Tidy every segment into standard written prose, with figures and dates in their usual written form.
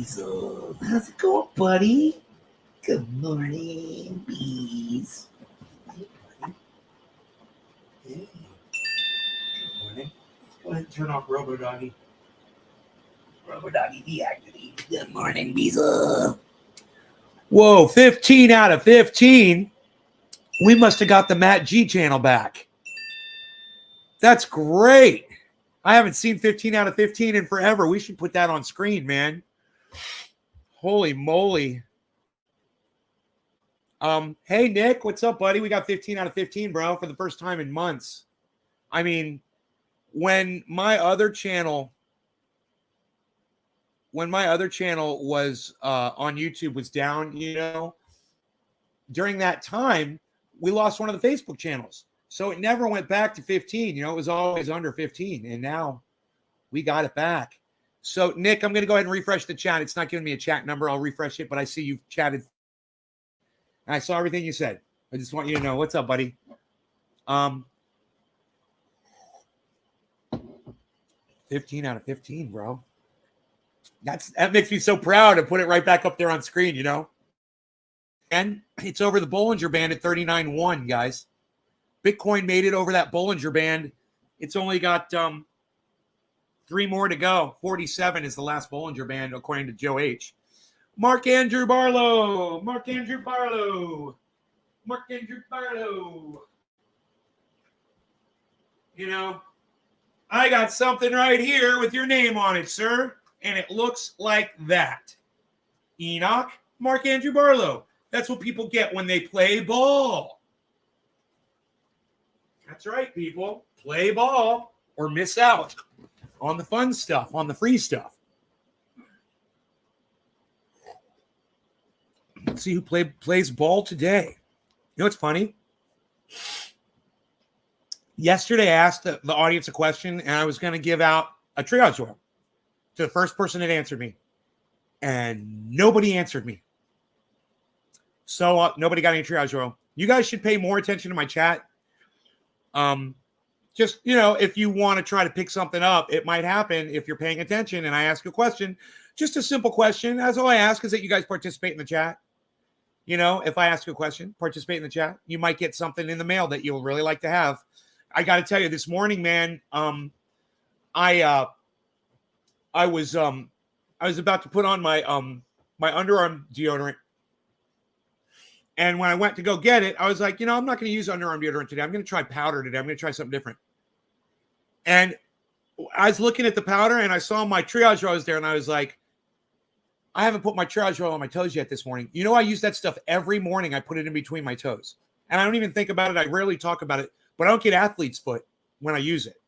Beezle. How's it going, buddy? Good morning, bees. Hey, buddy. Hey. Good morning. Go ahead and turn off Robo-Doggy. Robo-Doggy deactivated. Good morning, Beezle. Whoa, 15 out of 15. We must have got the Matt G channel back. That's great. I haven't seen 15 out of 15 in forever. We should put that on screen, man. Holy moly. Hey, Nick, what's up, buddy? We got 15 out of 15, bro, for the first time in months. I mean, when my other channel was on YouTube was down, you know, during that time, we lost one of the Facebook channels. So it never went back to 15. You know, it was always under 15. And now we got it back. So, Nick, I'm going to go ahead and refresh the chat. It's not giving me a chat number. I'll refresh it, but I see you've chatted. I saw everything you said. I just want you to know. What's up, buddy? 15 out of 15, bro. That makes me so proud to put it right back up there on screen, you know? And it's over the Bollinger Band at 39.1, guys. Bitcoin made it over that Bollinger Band. It's only got 3 more to go. 47 is the last Bollinger Band, according to Joe H. Mark Andrew Barlow. You know, I got something right here with your name on it, sir. And it looks like that. Enoch Mark Andrew Barlow. That's what people get when they play ball. That's right, people. Play ball or miss out on the fun stuff, on the free stuff. Let's see who plays ball today. You know what's funny? Yesterday, I asked the audience a question, and I was going to give out a triage oil to the first person that answered me. And nobody answered me. So nobody got any triage oil. You guys should pay more attention to my chat. Just, you know, if you want to try to pick something up, it might happen if you're paying attention and I ask a question, just a simple question. That's all I ask is that you guys participate in the chat. You know, if I ask a question, participate in the chat, you might get something in the mail that you'll really like to have. I got to tell you this morning, man, I was about to put on my underarm deodorant. And when I went to go get it, I was like, you know, I'm not going to use underarm deodorant today. I'm going to try powder today. I'm going to try something different. And I was looking at the powder and I saw my triage oil was there. And I was like, I haven't put my triage oil on my toes yet this morning. You know, I use that stuff every morning. I put it in between my toes. And I don't even think about it. I rarely talk about it. But I don't get athlete's foot when I use it.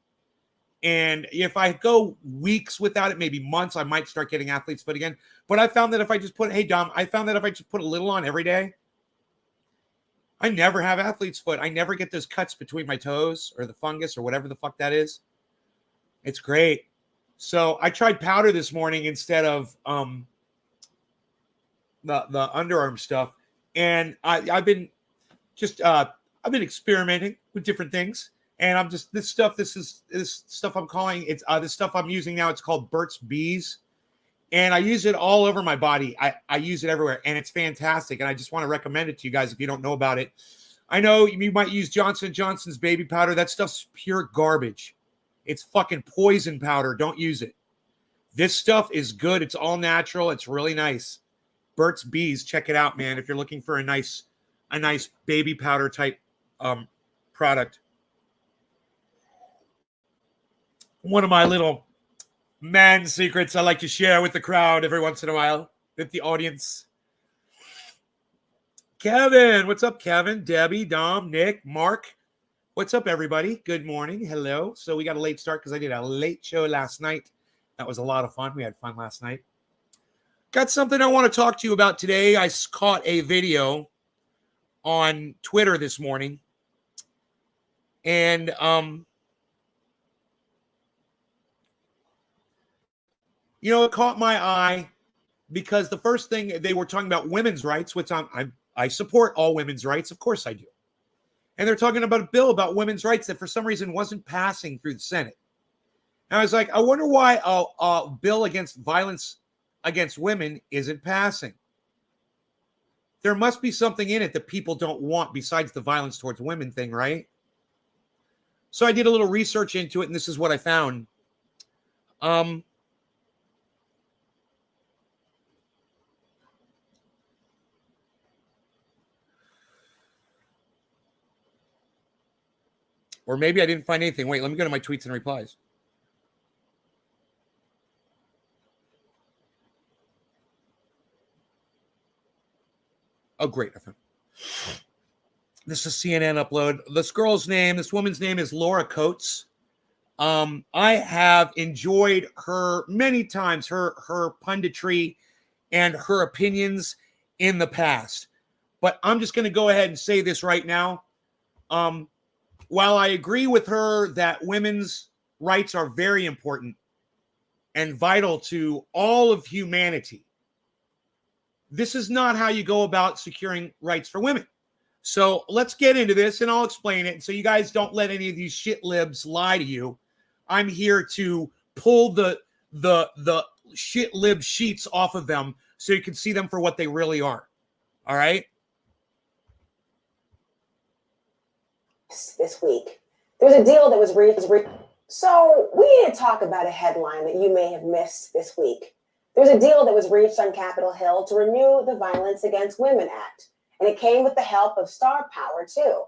And if I go weeks without it, maybe months, I might start getting athlete's foot again. But I found that if I just put, hey, Dom, I found that if I just put a little on every day, I never have athlete's foot. I never get those cuts between my toes or the fungus or whatever the fuck that is. It's great. So I tried powder this morning instead of the underarm stuff. And I've been experimenting with different things. And I'm just, this stuff I'm calling, it's this stuff I'm using now. It's called Burt's Bees. And I use it all over my body. I use it everywhere, and it's fantastic. And I just want to recommend it to you guys if you don't know about it. I know you might use Johnson & Johnson's baby powder. That stuff's pure garbage. It's fucking poison powder. Don't use it. This stuff is good. It's all natural. It's really nice. Burt's Bees. Check it out, man, if you're looking for a nice baby powder type product. One of my little man secrets I like to share with the crowd every once in a while, with the audience. Kevin, what's up, Kevin? Debbie, Dom, Nick, Mark. What's up, everybody? Good morning. Hello. So we got a late start because I did a late show last night. That was a lot of fun. We had fun last night. Got something I want to talk to you about today. I caught a video on Twitter this morning. And you know, it caught my eye because the first thing they were talking about women's rights, which I support all women's rights. Of course I do. And they're talking about a bill about women's rights that for some reason wasn't passing through the Senate. And I was like, I wonder why a bill against violence against women isn't passing. There must be something in it that people don't want besides the violence towards women thing, right? So I did a little research into it, and this is what I found. Or maybe I didn't find anything. Wait, let me go to my tweets and replies. Oh, great. This is CNN upload. This woman's name is Laura Coates. I have enjoyed her many times, her punditry and her opinions in the past. But I'm just going to go ahead and say this right now. While I agree with her that women's rights are very important and vital to all of humanity, this is not how you go about securing rights for women. So let's get into this, and I'll explain it. So you guys don't let any of these shit libs lie to you. I'm here to pull the shit lib sheets off of them so you can see them for what they really are. All right? This week, there was a deal that was reached. So we need to talk about a headline that you may have missed this week. There was a deal that was reached on Capitol Hill to renew the Violence Against Women Act. And it came with the help of star power, too.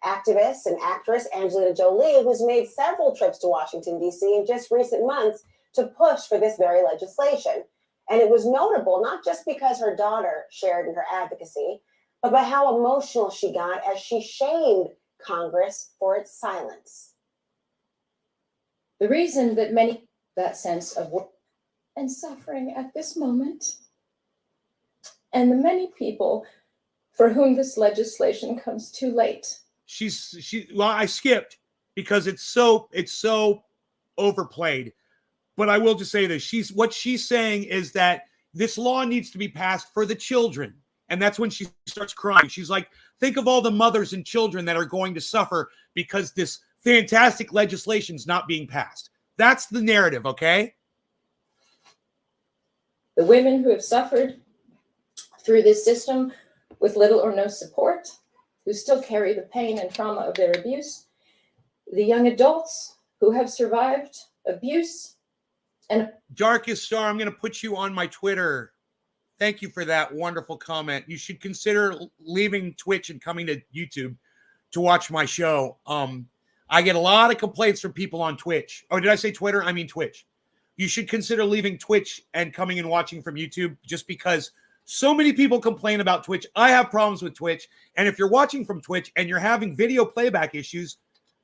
Activist and actress Angelina Jolie, who's made several trips to Washington, D.C. in just recent months to push for this very legislation. And it was notable not just because her daughter shared in her advocacy, but by how emotional she got as she shamed Congress for its silence. The reason that many that sense of work and suffering at this moment, and the many people for whom this legislation comes too late. Well, I skipped because it's so overplayed. But I will just say this. What she's saying is that this law needs to be passed for the children. And that's when she starts crying. She's like, think of all the mothers and children that are going to suffer because this fantastic legislation is not being passed. That's the narrative, okay? The women who have suffered through this system with little or no support, who still carry the pain and trauma of their abuse, the young adults who have survived abuse. And Darkest Star, I'm going to put you on my Twitter. Thank you for that wonderful comment. You should consider leaving Twitch and coming to YouTube to watch my show. I get a lot of complaints from people on Twitch. Oh, did I say Twitter? I mean Twitch. You should consider leaving Twitch and coming and watching from YouTube just because so many people complain about Twitch. I have problems with Twitch. And if you're watching from Twitch and you're having video playback issues,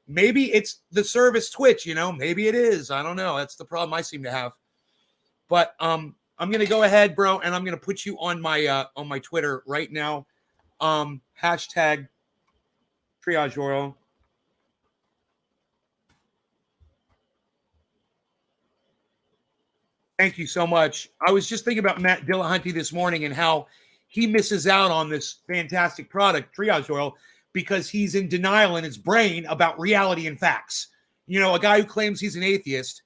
maybe it's the service Twitch, maybe it is. I don't know. That's the problem I seem to have. But I'm going to go ahead, bro, and I'm going to put you on my Twitter right now. Hashtag Triage Oil. Thank you so much. I was just thinking about Matt Dillahunty this morning and how he misses out on this fantastic product, Triage Oil, because he's in denial in his brain about reality and facts. A guy who claims he's an atheist.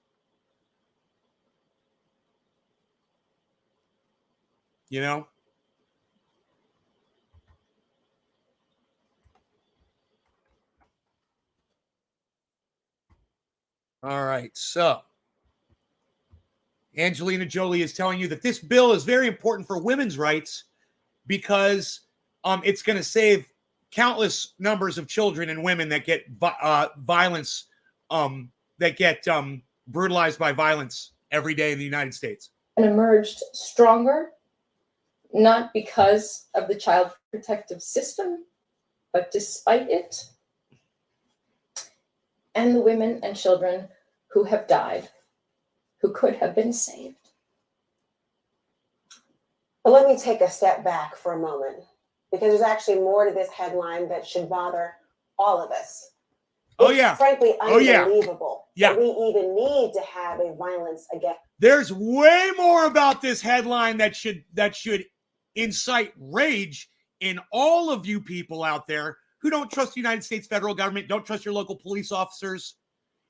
All right, so Angelina Jolie is telling you that this bill is very important for women's rights because it's going to save countless numbers of children and women that get violence, that get brutalized by violence every day in the United States. And emerged stronger, not because of the child protective system, but despite it, and the women and children who have died, who could have been saved. But let me take a step back for a moment, because there's actually more to this headline that should bother all of us. It's frankly unbelievable that we even need to have a violence against. There's way more about this headline that should incite rage in all of you people out there who don't trust the United States federal government, don't trust your local police officers.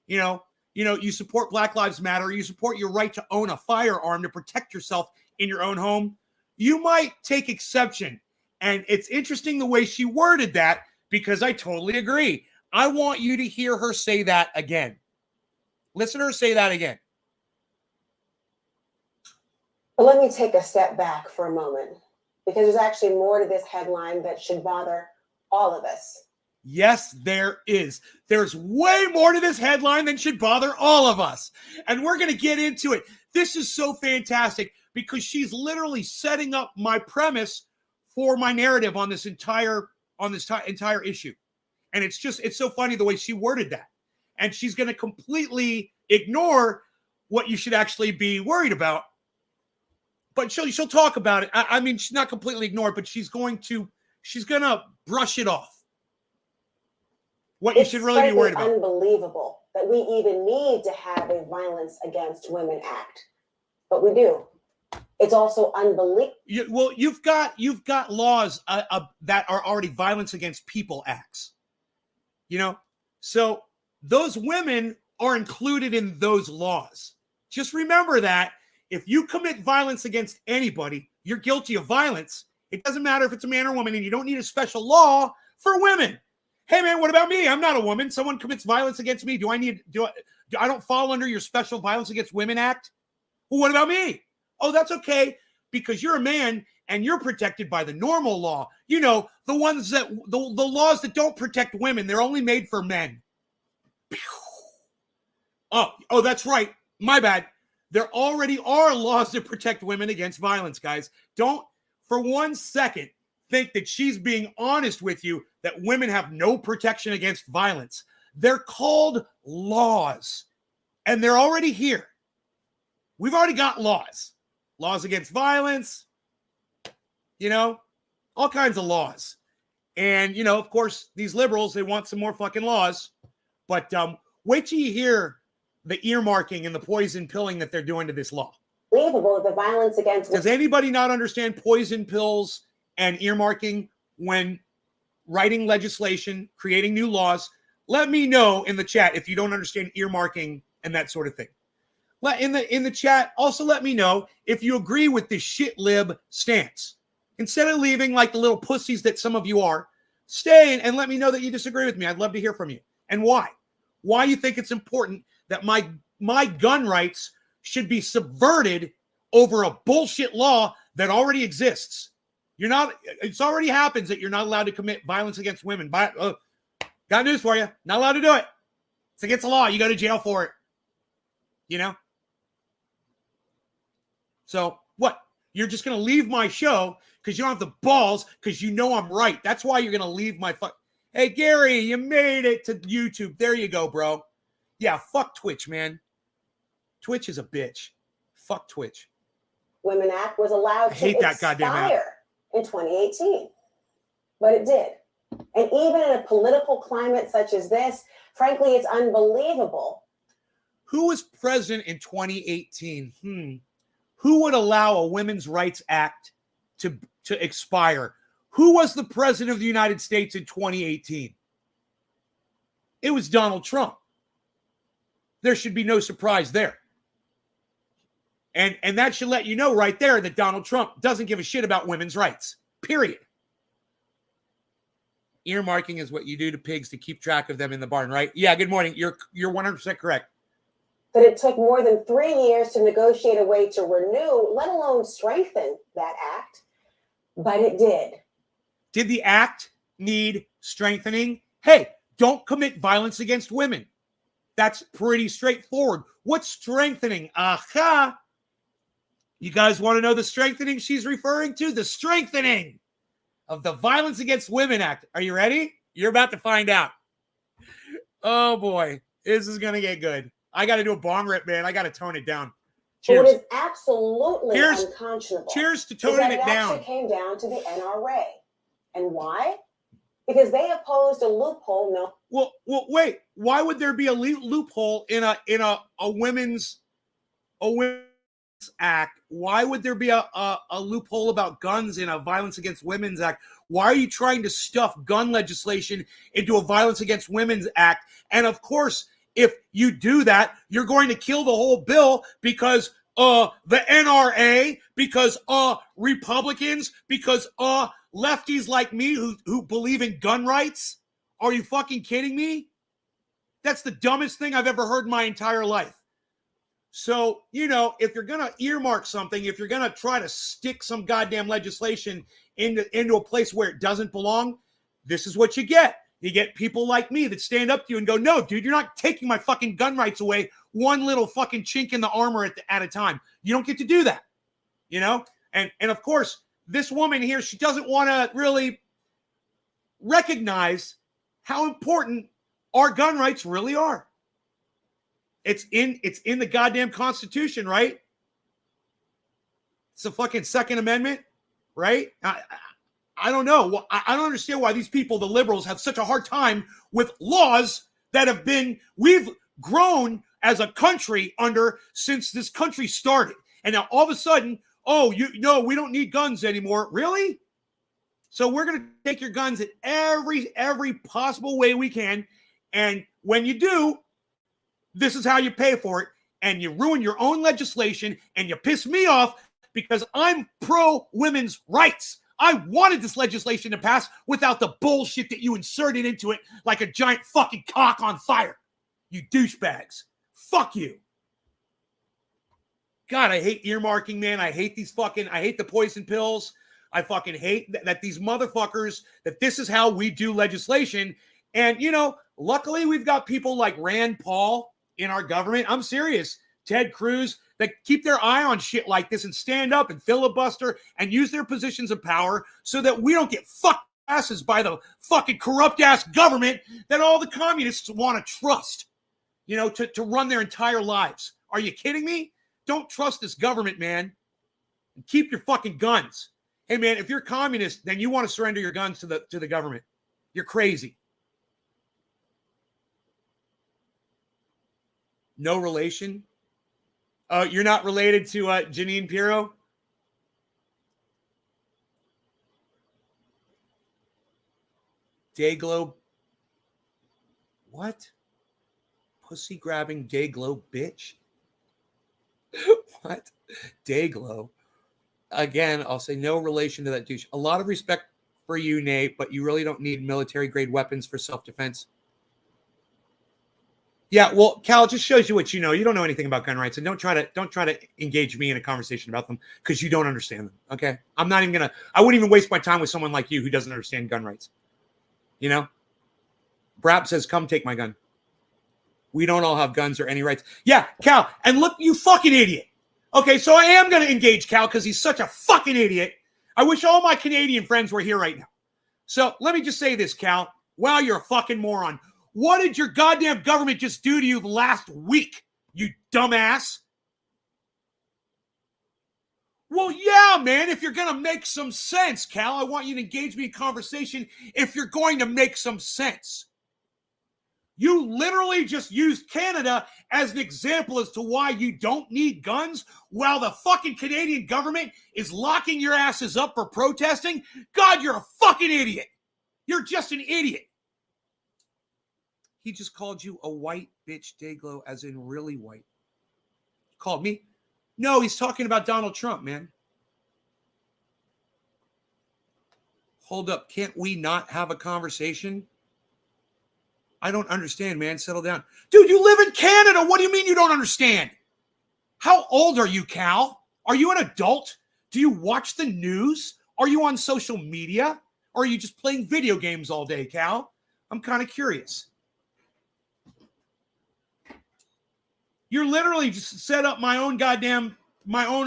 You support Black Lives Matter. You support your right to own a firearm to protect yourself in your own home, you might take exception. And it's interesting the way she worded that, because I totally agree. I want you to hear her say that again. Listen to her say that again. But let me take a step back for a moment, because there's actually more to this headline that should bother all of us. Yes, there is. There's way more to this headline than should bother all of us. And we're going to get into it. This is so fantastic because she's literally setting up my premise for my narrative on this entire issue. And it's so funny the way she worded that. And she's going to completely ignore what you should actually be worried about. But she'll talk about it. I mean, she's not completely ignored, but she's going to brush it off. What you should really be worried about. It's unbelievable that we even need to have a Violence Against Women Act, but we do. It's also unbelievable. You've got laws that are already Violence Against People acts. So those women are included in those laws. Just remember that if you commit violence against anybody, you're guilty of violence. It doesn't matter if it's a man or woman, and you don't need a special law for women. Hey man, what about me? I'm not a woman. Someone commits violence against me. I don't fall under your special Violence Against Women Act? Well, what about me? Oh, that's okay, because you're a man and you're protected by the normal law. The ones that the laws that don't protect women, they're only made for men. Oh, that's right. My bad. There already are laws that protect women against violence, guys. Don't for 1 second think that she's being honest with you that women have no protection against violence. They're called laws, and they're already here. We've already got laws against violence, all kinds of laws. And, of course, these liberals, they want some more fucking laws. But wait till you hear the earmarking and the poison pilling that they're doing to this law. Unbelievable, the violence against. Does anybody not understand poison pills and earmarking when writing legislation, creating new laws? Let me know in the chat if you don't understand earmarking and that sort of thing. In the chat, also let me know if you agree with this shit lib stance. Instead of leaving like the little pussies that some of you are, stay and let me know that you disagree with me. I'd love to hear from you. And why. Why you think it's important that my gun rights should be subverted over a bullshit law that already exists. It's already happens that you're not allowed to commit violence against women. Got news for you. Not allowed to do it. It's against the law. You go to jail for it. So what? You're just going to leave my show because you don't have the balls because I'm right. That's why you're going to leave my Hey, Gary, you made it to YouTube. There you go, bro. Yeah, fuck Twitch, man. Twitch is a bitch. Fuck Twitch. Women Act was allowed to expire in 2018, but it did. And even in a political climate such as this, frankly, it's unbelievable. Who was president in 2018? Who would allow a Women's Rights Act to expire? Who was the president of the United States in 2018? It was Donald Trump. There should be no surprise there. And that should let you know right there that Donald Trump doesn't give a shit about women's rights. Period. Earmarking is what you do to pigs to keep track of them in the barn, right? Yeah, good morning. You're 100% correct. That it took more than 3 years to negotiate a way to renew, let alone strengthen that act. But it did. Did the act need strengthening? Hey, don't commit violence against women. That's pretty straightforward. What's strengthening? Aha! You guys want to know the strengthening she's referring to? The strengthening of the Violence Against Women Act. Are you ready? You're about to find out. Oh boy, this is going to get good. I got to do a bomb rip, man. I got to tone it down. Cheers. What is absolutely unconscionable. Cheers to toning it down. Actually came down to the NRA. And why? Because they opposed a loophole. No. Well, wait. Why would there be a loophole in a women's act? Why would there be a loophole about guns in a Violence Against Women's Act? Why are you trying to stuff gun legislation into a Violence Against Women's Act? And of course, if you do that, you're going to kill the whole bill because the NRA, because Republicans, because lefties like me who believe in gun rights? Are you fucking kidding me? That's the dumbest thing I've ever heard in my entire life. So, you know, if you're going to earmark something, if you're going to try to stick some goddamn legislation into a place where it doesn't belong, this is what you get. You get people like me that stand up to you and go, no, dude, you're not taking my fucking gun rights away one little fucking chink in the armor at a time. You don't get to do that, you know? And of course, this woman here, she doesn't want to really recognize how important our gun rights really are. It's in the goddamn Constitution, right? It's the fucking Second Amendment, right? I don't know. I don't understand why these people, the liberals, have such a hard time with laws that we've grown as a country under since this country started. And now all of a sudden, we don't need guns anymore. Really? So we're going to take your guns in every possible way we can. And when you do, this is how you pay for it. And you ruin your own legislation and you piss me off because I'm pro women's rights. I wanted this legislation to pass without the bullshit that you inserted into it like a giant fucking cock on fire. You douchebags. Fuck you. God, I hate earmarking, man. I hate the poison pills. I fucking hate that these motherfuckers, that this is how we do legislation. And, you know, luckily we've got people like Rand Paul in our government. I'm serious. Ted Cruz, that keep their eye on shit like this and stand up and filibuster and use their positions of power so that we don't get fucked asses by the fucking corrupt ass government that all the communists want to trust, you know, to run their entire lives. Are you kidding me? Don't trust this government, man. And keep your fucking guns. Hey, man, if you're communist, then you want to surrender your guns to the government. You're crazy. No relation? You're not related to Janine Pirro? Dayglow. What? Pussy grabbing Dayglow bitch? What? Dayglow. Again, I'll say no relation to that douche. A lot of respect for you, Nate, but you really don't need military grade weapons for self-defense. Yeah, well, Cal, it just shows you what you know. You don't know anything about gun rights, and don't try to engage me in a conversation about them because you don't understand them. Okay, I wouldn't even waste my time with someone like you who doesn't understand gun rights. You know, Brap says, "Come take my gun." We don't all have guns or any rights. Yeah, Cal, and look, you fucking idiot. Okay, so I am going to engage Cal because he's such a fucking idiot. I wish all my Canadian friends were here right now. So let me just say this, Cal. Wow, you're a fucking moron. What did your goddamn government just do to you last week, you dumbass? Well, yeah, man, if you're going to make some sense, Cal, I want you to engage me in conversation if you're going to make some sense. You literally just used Canada as an example as to why you don't need guns while the fucking Canadian government is locking your asses up for protesting. God, you're a fucking idiot. You're just an idiot. He just called you a white bitch, Dayglow, as in really white. Called me? No, he's talking about Donald Trump, man. Hold up. Can't we not have a conversation? I don't understand, man. Settle down. Dude, you live in Canada. What do you mean you don't understand? How old are you, Cal? Are you an adult? Do you watch the news? Are you on social media? Or are you just playing video games all day, Cal? I'm kind of curious. You're literally just set up my own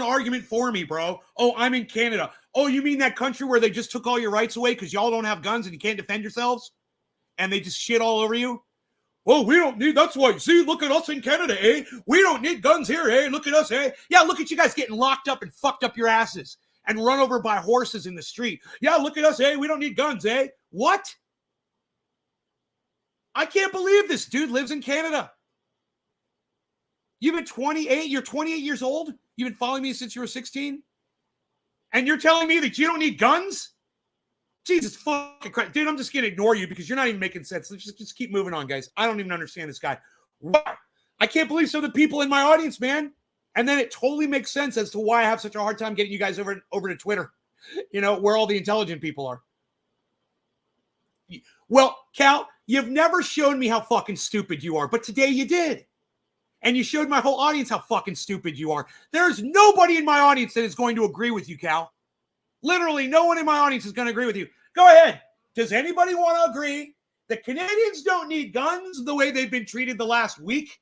argument for me, bro. Oh, I'm in Canada. Oh, you mean that country where they just took all your rights away because y'all don't have guns and you can't defend yourselves? And they just shit all over you? Oh, we don't need, that's why, see, look at us in Canada, eh? We don't need guns here, eh? Look at us, eh? Yeah, look at you guys getting locked up and fucked up your asses and run over by horses in the street. Yeah, look at us, eh? We don't need guns, eh? What? I can't believe this dude lives in Canada. You've been 28. You're 28 years old. You've been following me since you were 16. And you're telling me that you don't need guns? Jesus fucking Christ. Dude, I'm just going to ignore you because you're not even making sense. Let's just keep moving on, guys. I don't even understand this guy. Wow. I can't believe some of the people in my audience, man. And then it totally makes sense as to why I have such a hard time getting you guys over to Twitter, where all the intelligent people are. Well, Cal, you've never shown me how fucking stupid you are, but today you did. And you showed my whole audience how fucking stupid you are. There's nobody in my audience that is going to agree with you, Cal. Literally, no one in my audience is going to agree with you. Go ahead. Does anybody want to agree that Canadians don't need guns the way they've been treated the last week?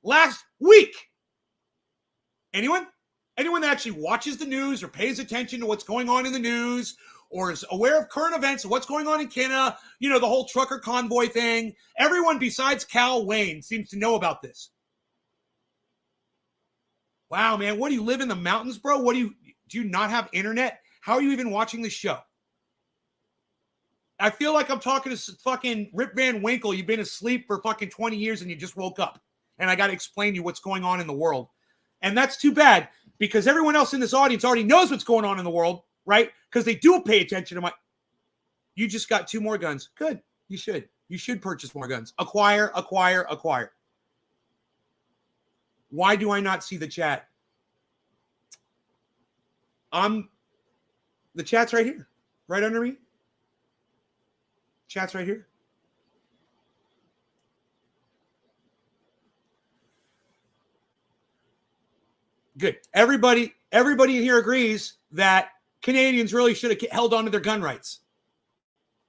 Last week. Anyone? Anyone that actually watches the news or pays attention to what's going on in the news or is aware of current events, what's going on in Canada, the whole trucker convoy thing. Everyone besides Cal Wayne seems to know about this. Wow, man. What, do you live in the mountains, bro? Do you not have internet? How are you even watching the show? I feel like I'm talking to fucking Rip Van Winkle. You've been asleep for fucking 20 years and you just woke up. And I got to explain to you what's going on in the world. And that's too bad because everyone else in this audience already knows what's going on in the world, right? Because they do pay attention to my... You just got 2 more guns. Good. You should. You should purchase more guns. Acquire. Why do I not see the chat? The chat's right here. Right under me. Chat's right here. Good. Everybody here agrees that Canadians really should have held on to their gun rights.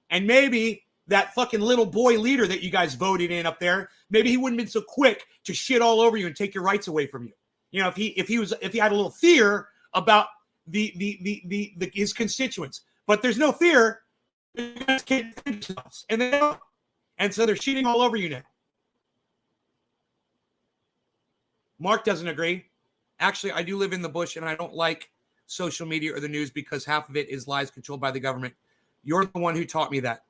And maybe that fucking little boy leader that you guys voted in up there, maybe he wouldn't have been so quick to shit all over you and take your rights away from you. If he had a little fear about his constituents. But there's no fear. And they don't. And so they're shitting all over you now. Mark doesn't agree. Actually, I do live in the bush and I don't like social media or the news because half of it is lies controlled by the government. You're the one who taught me that.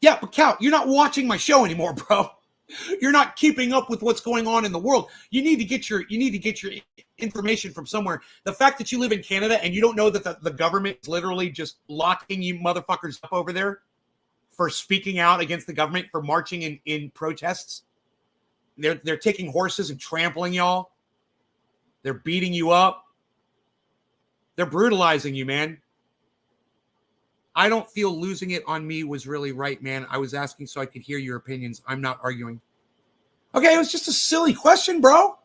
Yeah, but Cal, you're not watching my show anymore, bro. You're not keeping up with what's going on in the world. You need to get your information from somewhere. The fact that you live in Canada and you don't know that the government is literally just locking you motherfuckers up over there for speaking out against the government, for marching in protests. They're taking horses and trampling y'all. They're beating you up. They're brutalizing you, man. I don't feel losing it on me was really right, man. I was asking so I could hear your opinions. I'm not arguing. Okay, it was just a silly question, bro.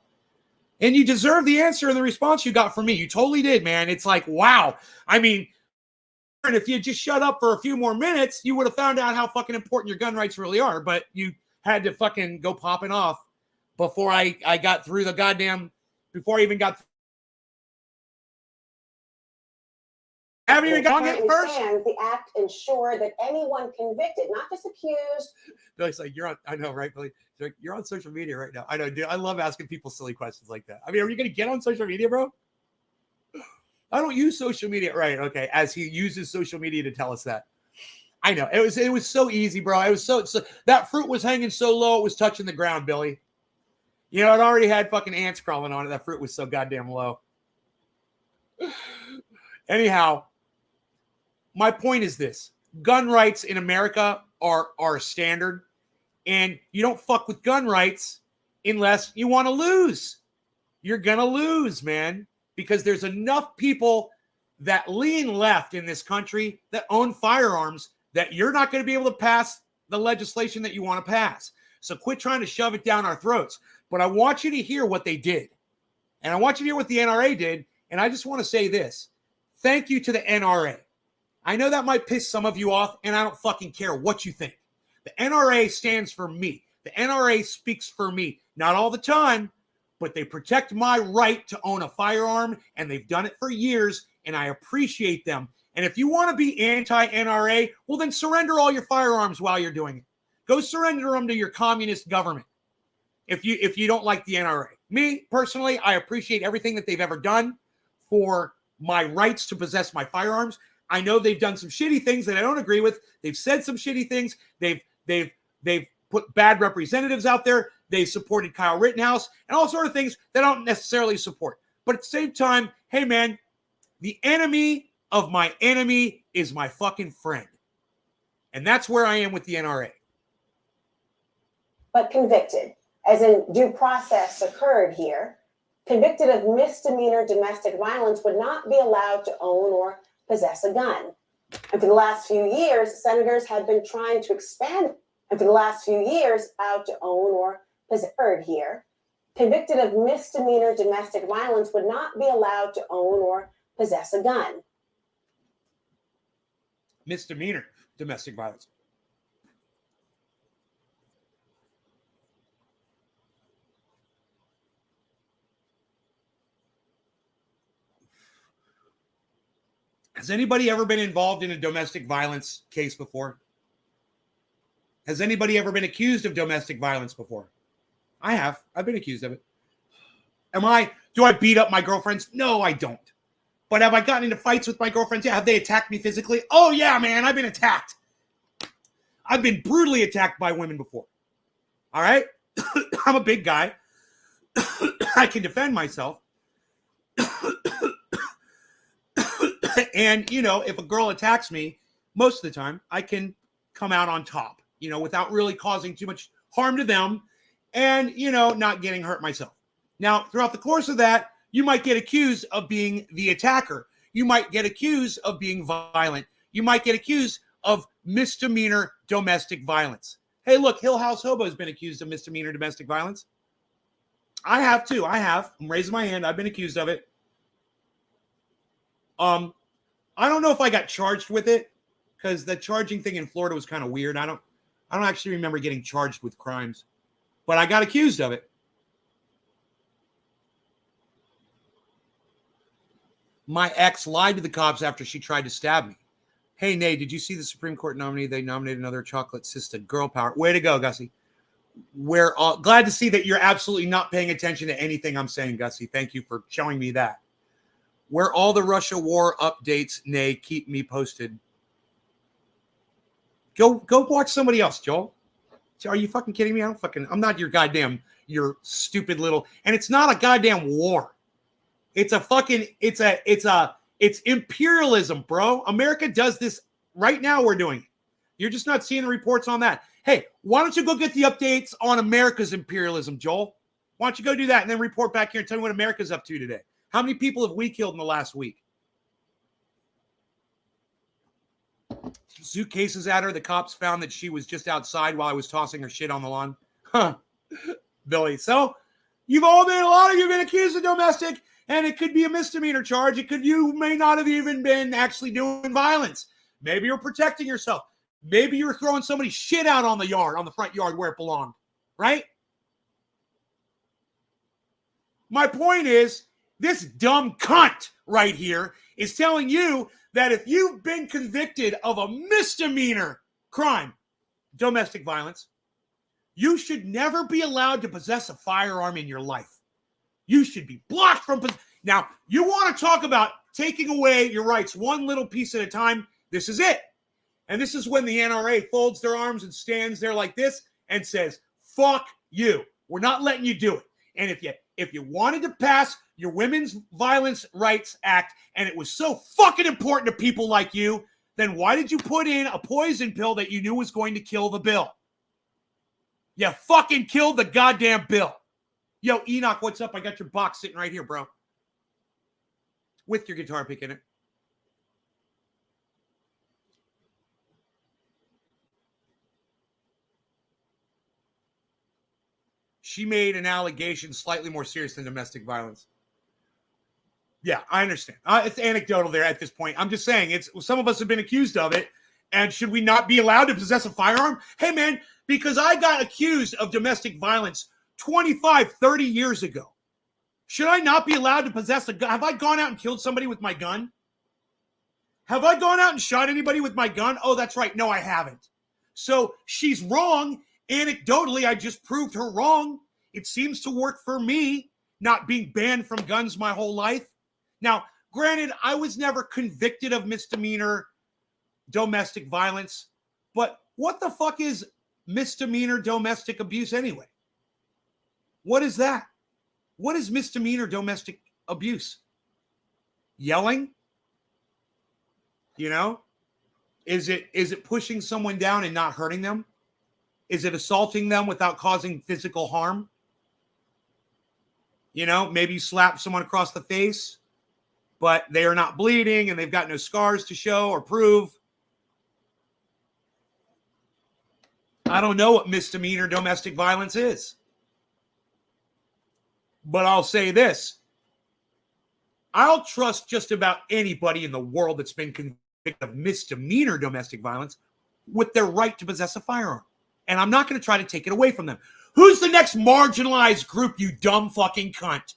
And you deserve the answer and the response you got from me. You totally did, man. It's like, wow. I mean, and if you just shut up for a few more minutes, you would have found out how fucking important your gun rights really are. But you had to fucking go popping off before I got through the goddamn, before I even got haven't even gotten it first. The act ensure that anyone convicted, not just accused. Billy's like, I know, right, Billy? Like, you're on social media right now. I know, dude. I love asking people silly questions like that. I mean, are you going to get on social media, bro? I don't use social media. Right, okay. As he uses social media to tell us that. I know. It was so easy, bro. It was so that fruit was hanging so low, it was touching the ground, Billy. It already had fucking ants crawling on it. That fruit was so goddamn low. Anyhow, my point is this. Gun rights in America are standard. And you don't fuck with gun rights unless you want to lose. You're going to lose, man. Because there's enough people that lean left in this country that own firearms that you're not going to be able to pass the legislation that you want to pass. So quit trying to shove it down our throats. But I want you to hear what they did. And I want you to hear what the NRA did. And I just want to say this. Thank you to the NRA. I know that might piss some of you off, and I don't fucking care what you think. The NRA stands for me. The NRA speaks for me. Not all the time, but they protect my right to own a firearm, and they've done it for years, and I appreciate them. And if you want to be anti-NRA, well, then surrender all your firearms while you're doing it. Go surrender them to your communist government if you don't like the NRA. Me, personally, I appreciate everything that they've ever done for my rights to possess my firearms. I know they've done some shitty things that I don't agree with. They've said some shitty things. They've put bad representatives out there. They supported Kyle Rittenhouse and all sort of things that I don't necessarily support. But at the same time, hey, man, the enemy of my enemy is my fucking friend. And that's where I am with the NRA. But convicted. as in due process occurred here, convicted of misdemeanor domestic violence would not be allowed to own or possess a gun. And for the last few years, senators have been trying to expand, and for the last few years, out to own or possess here. Convicted of misdemeanor domestic violence would not be allowed to own or possess a gun. Misdemeanor domestic violence. Has anybody ever been involved in a domestic violence case before? Has anybody ever been accused of domestic violence before? I have. I've been accused of it. Do I beat up my girlfriends? No, I don't. But have I gotten into fights with my girlfriends? Yeah. Have they attacked me physically? Oh, yeah, man. I've been attacked. I've been brutally attacked by women before. All right? I'm a big guy. I can defend myself. And, if a girl attacks me, most of the time, I can come out on top, without really causing too much harm to them and, not getting hurt myself. Now, throughout the course of that, you might get accused of being the attacker. You might get accused of being violent. You might get accused of misdemeanor domestic violence. Hey, look, Hill House Hobo has been accused of misdemeanor domestic violence. I have too. I'm raising my hand. I've been accused of it. I don't know if I got charged with it because the charging thing in Florida was kind of weird. I don't actually remember getting charged with crimes, but I got accused of it. My ex lied to the cops after she tried to stab me. Hey, Nate, did you see the Supreme Court nominee? They nominated another chocolate sister. Girl power. Way to go, Gussie. We're glad to see that you're absolutely not paying attention to anything I'm saying, Gussie. Thank you for showing me that. Where all the Russia war updates, Nay, keep me posted. Go watch somebody else, Joel. Are you fucking kidding me? I'm not your stupid little, and it's not a goddamn war. It's imperialism, bro. America does this right now. We're doing it. You're just not seeing the reports on that. Hey, why don't you go get the updates on America's imperialism, Joel? Why don't you go do that and then report back here and tell me what America's up to today? How many people have we killed in the last week? Suitcases at her. The cops found that she was just outside while I was tossing her shit on the lawn. Huh. Billy. So a lot of you have been accused of domestic, and it could be a misdemeanor charge. You may not have even been actually doing violence. Maybe you're protecting yourself. Maybe you're throwing somebody's shit out on the front yard where it belonged. Right? My point is, this dumb cunt right here is telling you that if you've been convicted of a misdemeanor crime, domestic violence, you should never be allowed to possess a firearm in your life. You should be blocked from. Now, you want to talk about taking away your rights one little piece at a time. This is it. And this is when the NRA folds their arms and stands there like this and says, fuck you. We're not letting you do it. And if you wanted to pass your Women's Violence Rights Act and it was so fucking important to people like you, then why did you put in a poison pill that you knew was going to kill the bill? You fucking killed the goddamn bill. Yo, Enoch, what's up? I got your box sitting right here, bro. With your guitar pick in it. She made an allegation slightly more serious than domestic violence. Yeah, I understand. It's anecdotal there at this point. I'm just saying, some of us have been accused of it, and should we not be allowed to possess a firearm? Hey, man, because I got accused of domestic violence 25, 30 years ago. Should I not be allowed to possess a gun? Have I gone out and killed somebody with my gun? Have I gone out and shot anybody with my gun? Oh, that's right. No, I haven't. So she's wrong. Anecdotally, I just proved her wrong. It seems to work for me, not being banned from guns my whole life. Now, granted, I was never convicted of misdemeanor domestic violence, but what the fuck is misdemeanor domestic abuse anyway? What is that? What is misdemeanor domestic abuse? Yelling? Is it pushing someone down and not hurting them? Is it assaulting them without causing physical harm? You know, maybe you slap someone across the face, but they are not bleeding and they've got no scars to show or prove. I don't know what misdemeanor domestic violence is. But I'll say this. I'll trust just about anybody in the world that's been convicted of misdemeanor domestic violence with their right to possess a firearm. And I'm not going to try to take it away from them. Who's the next marginalized group, you dumb fucking cunt?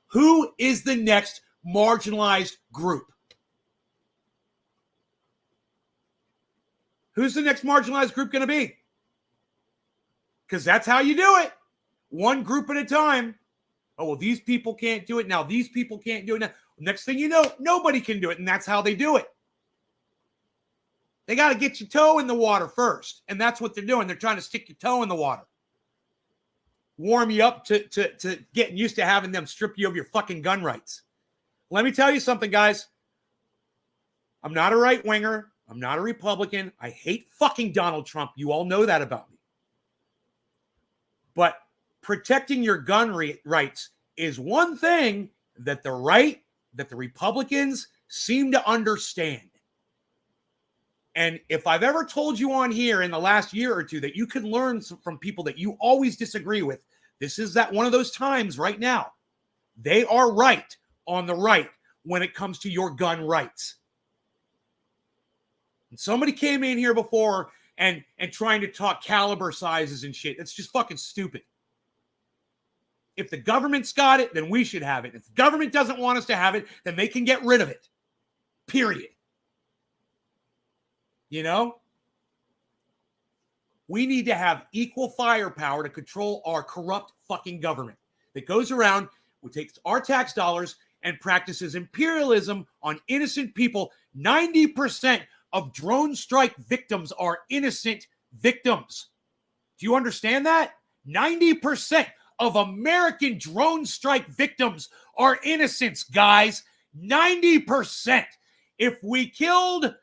Who is the next marginalized group? Who's the next marginalized group going to be? Because that's how you do it. One group at a time. Oh, well, these people can't do it. Now these people can't do it. Now, next thing you know, nobody can do it. And that's how they do it. They got to get your toe in the water first. And that's what they're doing. They're trying to stick your toe in the water. Warm you up to getting used to having them strip you of your fucking gun rights. Let me tell you something, guys. I'm not a right-winger. I'm not a Republican. I hate fucking Donald Trump. You all know that about me. But protecting your gun rights is one thing that the Republicans seem to understand. And if I've ever told you on here in the last year or two that you can learn from people that you always disagree with, this is that one of those times right now. They are right on the right when it comes to your gun rights. And somebody came in here before and trying to talk caliber sizes and shit. That's just fucking stupid. If the government's got it, then we should have it. If the government doesn't want us to have it, then they can get rid of it. Period. You know? We need to have equal firepower to control our corrupt fucking government that goes around, who takes our tax dollars and practices imperialism on innocent people. 90% of drone strike victims are innocent victims. Do you understand that? 90% of American drone strike victims are innocents, guys. 90%. If we killed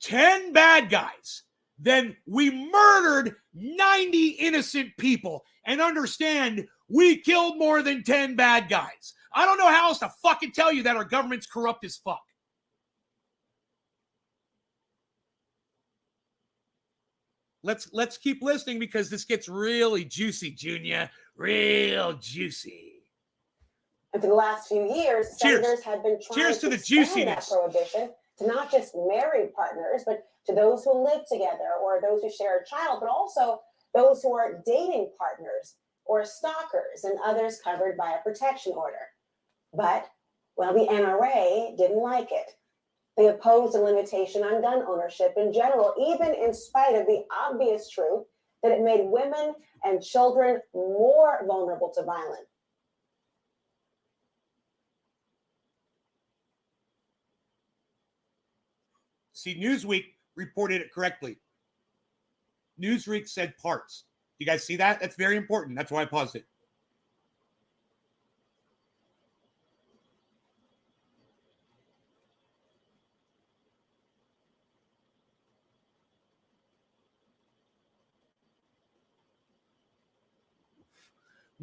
10 bad guys, then we murdered 90 innocent people. And understand, we killed more than 10 bad guys. I don't know how else to fucking tell you that our government's corrupt as fuck. Let's keep listening because this gets really juicy, Junior. Real juicy. And for the last few years, senators have been trying to expand that prohibition to not just married partners, but to those who live together or those who share a child, but also those who are dating partners or stalkers and others covered by a protection order. But, well, the NRA didn't like it. They opposed a limitation on gun ownership in general, even in spite of the obvious truth that it made women and children more vulnerable to violence. See, Newsweek reported it correctly. Newsweek said parts. You guys see that? That's very important. That's why I paused it.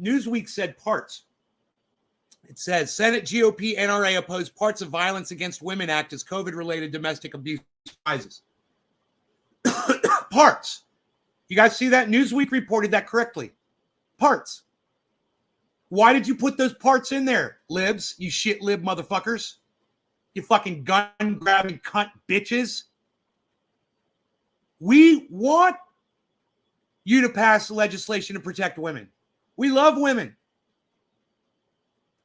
Newsweek said parts. It says Senate GOP NRA opposed Parts of Violence Against Women Act as COVID-related domestic abuse rises. Parts. You guys see that? Newsweek reported that correctly. Parts. Why did you put those parts in there, libs? You shit lib motherfuckers. You fucking gun-grabbing cunt bitches. We want you to pass legislation to protect women. We love women.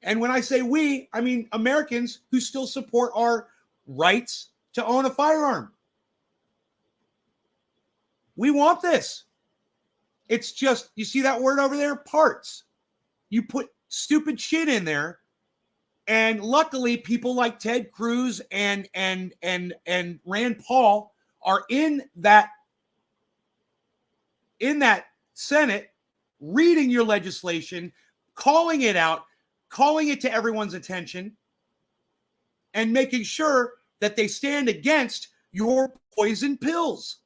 And when I say we, I mean Americans who still support our rights to own a firearm. We want this. It's just, you see that word over there? Parts. You put stupid shit in there. And luckily, people like Ted Cruz and Rand Paul are in that Senate reading your legislation, calling it out, calling it to everyone's attention, and making sure that they stand against your poison pills.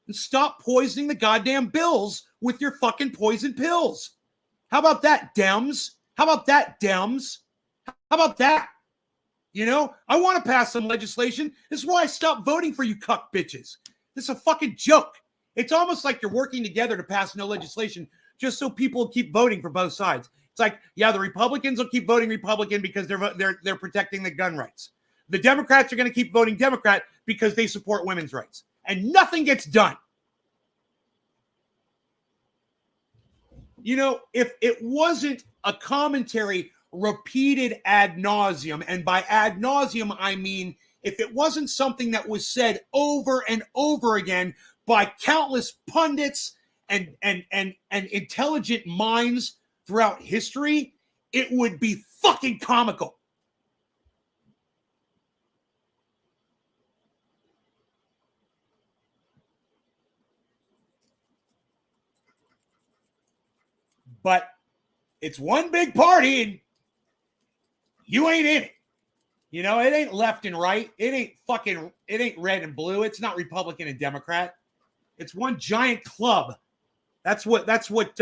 And stop poisoning the goddamn bills with your fucking poison pills. How about that, Dems? How about that, Dems? How about that? You know, I want to pass some legislation. This is why I stopped voting for you cuck bitches. This is a fucking joke. It's almost like you're working together to pass no legislation just so people keep voting for both sides. It's like, yeah, the Republicans will keep voting Republican because they're protecting the gun rights. The Democrats are going to keep voting Democrat because they support women's rights. And nothing gets done. You know, if it wasn't a commentary repeated ad nauseum, and by ad nauseum, I mean if it wasn't something that was said over and over again by countless pundits and intelligent minds throughout history, it would be fucking comical. But it's one big party and you ain't in it. You know, it ain't left and right. It ain't red and blue. It's not Republican and Democrat. It's one giant club. That's what that's what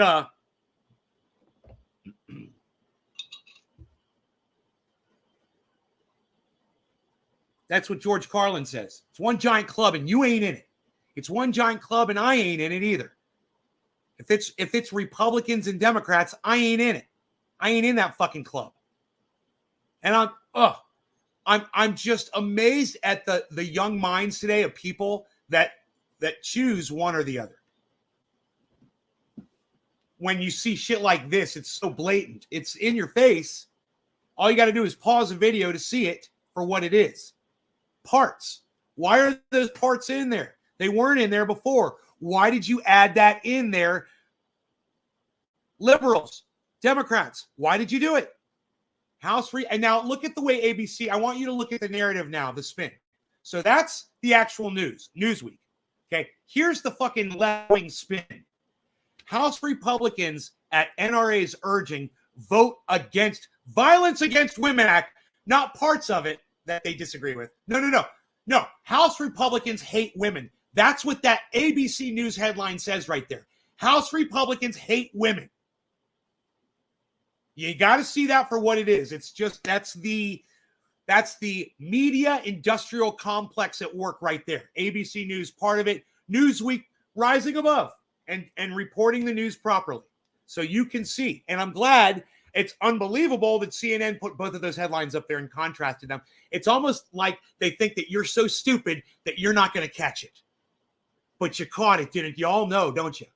George Carlin says. It's one giant club and you ain't in it. It's one giant club and I ain't in it either. If it's Republicans and Democrats, I ain't in it. I ain't in that fucking club. And I'm just amazed at the young minds today of people that choose one or the other. When you see shit like this, it's so blatant. It's in your face. All you got to do is pause the video to see it for what it is. Parts. Why are those parts in there? They weren't in there before. Why did you add that in there? Liberals, Democrats, why did you do it? House free. And now look at the way ABC, I want you to look at the narrative now, the spin. So that's the actual news, Newsweek. Okay, here's the fucking left-wing spin. House Republicans at NRA's urging vote against Violence Against Women Act, not parts of it that they disagree with. No. House Republicans hate women. That's what that ABC News headline says right there. House Republicans hate women. You got to see that for what it is. It's just that's the media industrial complex at work right there. ABC News, part of it. Newsweek rising above and reporting the news properly. So you can see. And I'm glad. It's unbelievable that CNN put both of those headlines up there and contrasted them. It's almost like they think that you're so stupid that you're not going to catch it. But you caught it, didn't you? All know, don't you?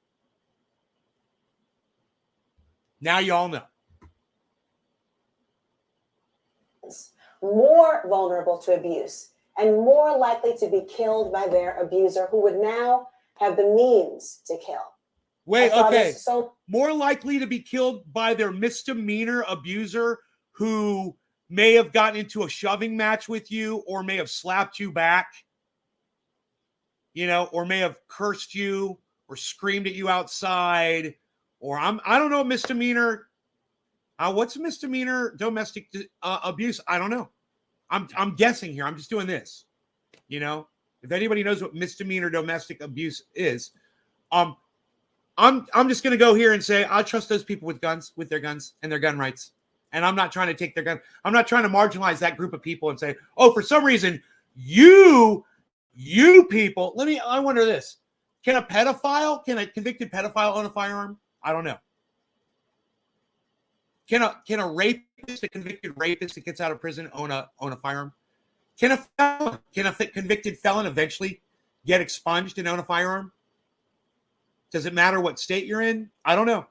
Now you all know. More vulnerable to abuse and more likely to be killed by their abuser, who would now have the means to kill. Wait, okay. More likely to be killed by their misdemeanor abuser who may have gotten into a shoving match with you or may have slapped you back, you know, or may have cursed you or screamed at you outside, or I don't know, misdemeanor. What's a misdemeanor domestic abuse? I don't know. I'm guessing here. I'm just doing this. You know, if anybody knows what misdemeanor domestic abuse is, I'm just going to go here and say I trust those people with guns, with their guns and their gun rights. And I'm not trying to take their gun. I'm not trying to marginalize that group of people and say, oh, for some reason, you people. I wonder this. Can a convicted pedophile own a firearm? I don't know. Can a rapist, a convicted rapist that gets out of prison own a firearm? Can a convicted felon eventually get expunged and own a firearm? Does it matter what state you're in? I don't know.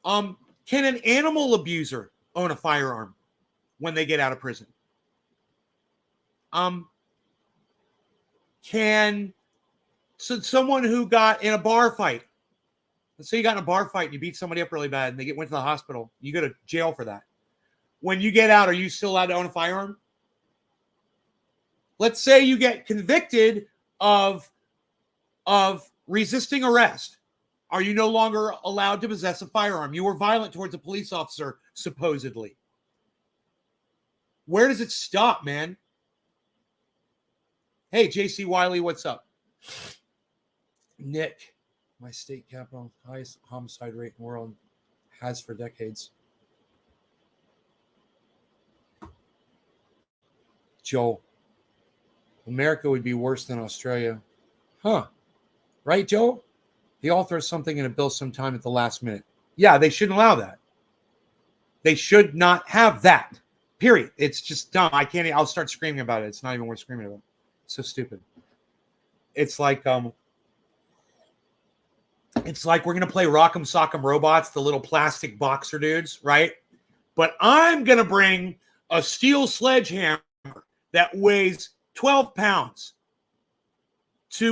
Can an animal abuser own a firearm when they get out of prison? So someone who got in a bar fight, let's say you got in a bar fight and you beat somebody up really bad and they went to the hospital, you go to jail for that. When you get out, are you still allowed to own a firearm? Let's say you get convicted of resisting arrest. Are you no longer allowed to possess a firearm? You were violent towards a police officer, supposedly. Where does it stop, man? Hey, JC Wiley, what's up? Nick, My state capital, highest homicide rate in the world, has for decades. Joel, America would be worse than Australia. Huh. Right, Joel? They all throw something in a bill sometime at the last minute. Yeah, they shouldn't allow that. They should not have that. Period. It's just dumb. I'll start screaming about it. It's not even worth screaming about. It's so stupid. It's like we're gonna play Rock'em Sock'em Robots, the little plastic boxer dudes, right? But I'm gonna bring a steel sledgehammer that weighs 12 pounds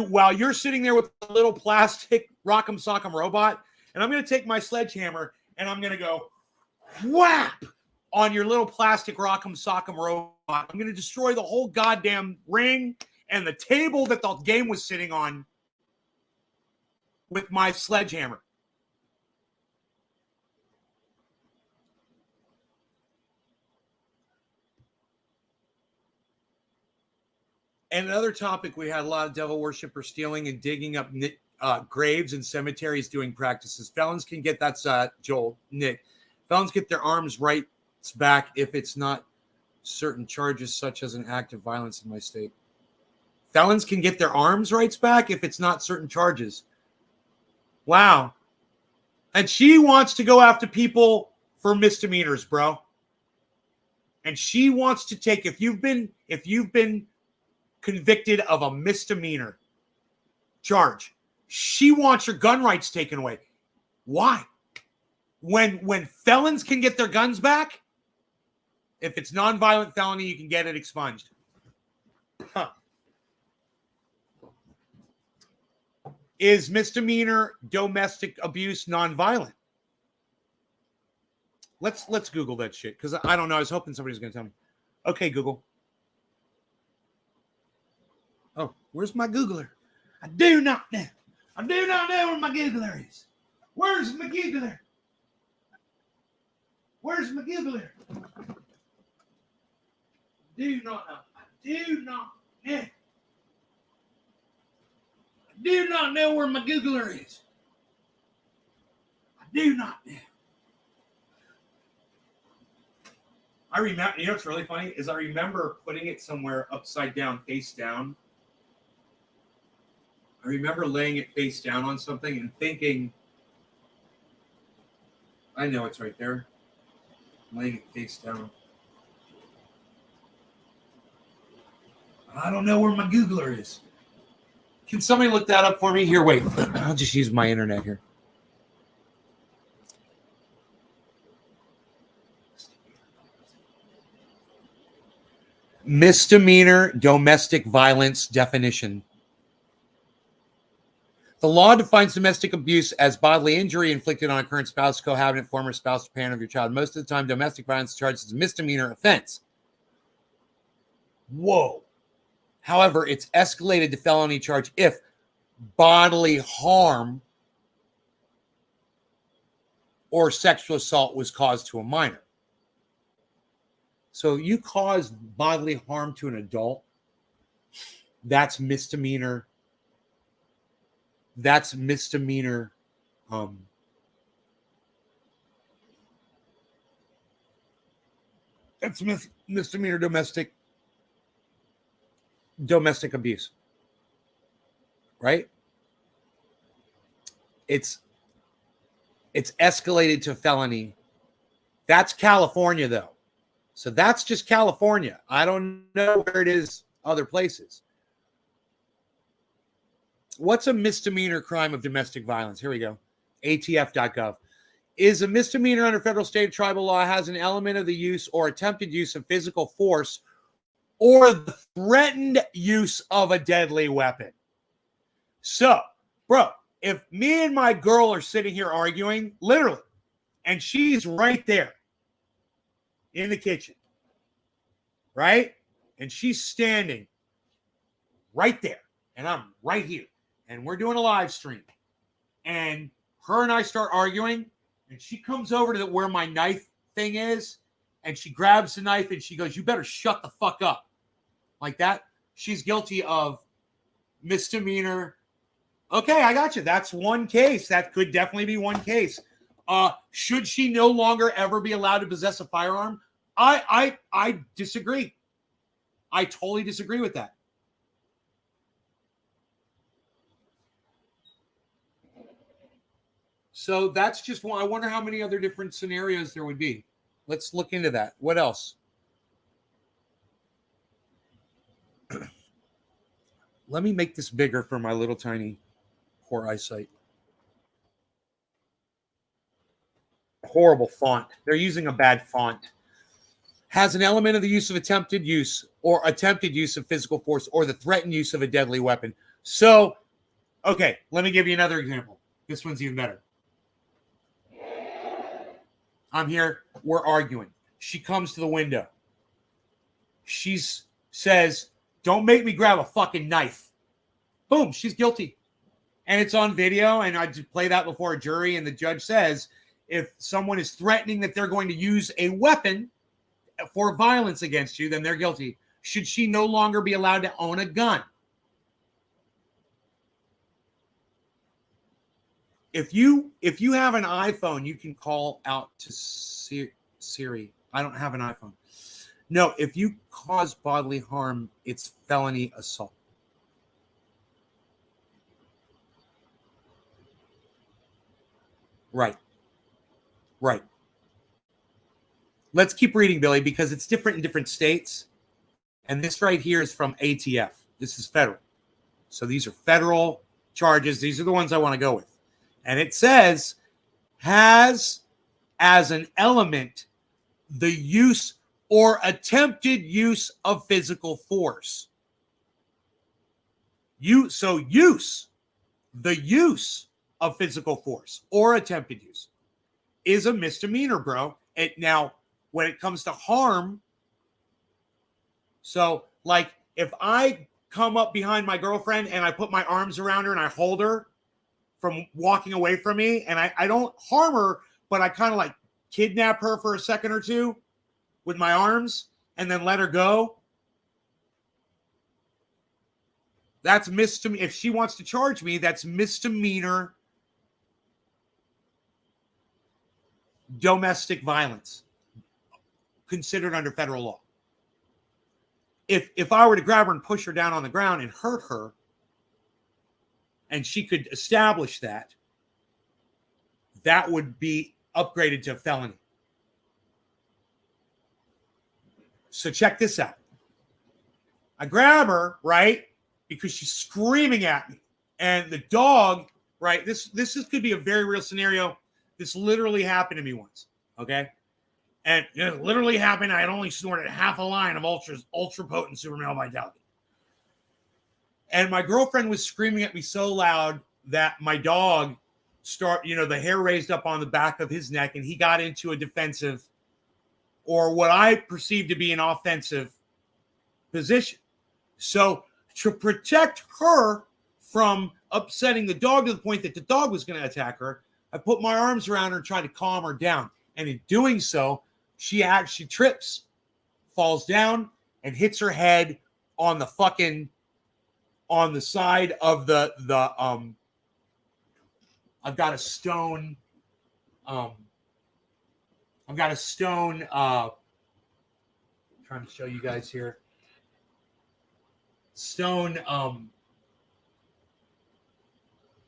while you're sitting there with a little plastic Rock'em Sock'em robot, and I'm gonna take my sledgehammer and I'm gonna go whap on your little plastic Rock'em Sock'em robot. I'm gonna destroy the whole goddamn ring and the table that the game was sitting on with my sledgehammer. And another topic, we had a lot of devil worshippers stealing and digging up graves and cemeteries doing practices. Felons can get, that's Joel, Nick. Felons get their arms rights back if it's not certain charges, such as an act of violence in my state. Felons can get their arms rights back if it's not certain charges. Wow. And she wants to go after people for misdemeanors, bro. And she wants to take, if you've been convicted of a misdemeanor charge, she wants your gun rights taken away. Why? When felons can get their guns back, if it's nonviolent felony, you can get it expunged. Huh. Is misdemeanor domestic abuse nonviolent? Let's Google that shit, because I don't know. I was hoping somebody was going to tell me. Okay, Google. Oh, where's my Googler? I do not know. I do not know where my Googler is. Where's my Googler? Where's my Googler? Do not know. I do not know. I do not know where my Googler is. I do not know. I remember, you know what's really funny is I remember putting it somewhere upside down, face down. I remember laying it face down on something and thinking, I know it's right there. I'm laying it face down. I don't know where my Googler is. Can somebody look that up for me? Here, wait. I'll just use my internet here. Misdemeanor domestic violence definition. The law defines domestic abuse as bodily injury inflicted on a current spouse, cohabitant, former spouse, or parent of your child. Most of the time, domestic violence is charged as a misdemeanor offense. Whoa. However, it's escalated to felony charge if bodily harm or sexual assault was caused to a minor. So you caused bodily harm to an adult, that's misdemeanor. That's misdemeanor. That's misdemeanor domestic abuse, right? It's escalated to felony. That's California, though. So that's just California. I don't know where it is other places. What's a misdemeanor crime of domestic violence? Here we go. ATF.gov. Is a misdemeanor under federal, state, tribal law has an element of the use or attempted use of physical force or the threatened use of a deadly weapon. So, bro, if me and my girl are sitting here arguing, literally, and she's right there in the kitchen, right? And she's standing right there, and I'm right here, and we're doing a live stream, and her and I start arguing, and she comes over to where my knife thing is, and she grabs the knife, and she goes, "You better shut the fuck up." Like that. She's guilty of misdemeanor Okay, I got you. That's one case. That could definitely be one case. Should she no longer ever be allowed to possess a firearm? I disagree. I totally disagree with that. So that's just one. I wonder how many other different scenarios there would be. Let's look into that. What else? Let me make this bigger for my little tiny poor eyesight. Horrible font. They're using a bad font. Has an element of the use of attempted use of physical force or the threatened use of a deadly weapon. So, okay, let me give you another example. This one's even better. I'm here. We're arguing. She comes to the window. She says, "Don't make me grab a fucking knife." Boom, she's guilty. And it's on video, and I just play that before a jury, and the judge says, if someone is threatening that they're going to use a weapon for violence against you, then they're guilty. Should she no longer be allowed to own a gun? If you have an iPhone, you can call out to Siri. I don't have an iPhone. No, if you cause bodily harm, it's felony assault. Right. Let's keep reading, Billy, because it's different in different states. And this right here is from ATF. This is federal. So these are federal charges. These are the ones I want to go with. And it says, has as an element the use or attempted use of physical force. The use of physical force or attempted use is a misdemeanor, bro. Now, when it comes to harm, so like if I come up behind my girlfriend and I put my arms around her and I hold her from walking away from me, and I don't harm her, but I kind of like kidnap her for a second or two with my arms and then let her go. That's misdemeanor. If she wants to charge me, that's misdemeanor domestic violence considered under federal law. If I were to grab her and push her down on the ground and hurt her, and she could establish that, that would be upgraded to a felony. So check this out. I grab her, right, because she's screaming at me. And the dog, right, this could be a very real scenario. This literally happened to me once, okay? And it literally happened. I had only snorted half a line of ultra potent super male vitality. And my girlfriend was screaming at me so loud that my dog the hair raised up on the back of his neck, and he got into a defensive, or what I perceived to be an offensive position. So to protect her from upsetting the dog to the point that the dog was going to attack her, I put my arms around her and tried to calm her down. And in doing so, she actually trips, falls down, and hits her head on the side of the I've got a stone trying to show you guys here. Stone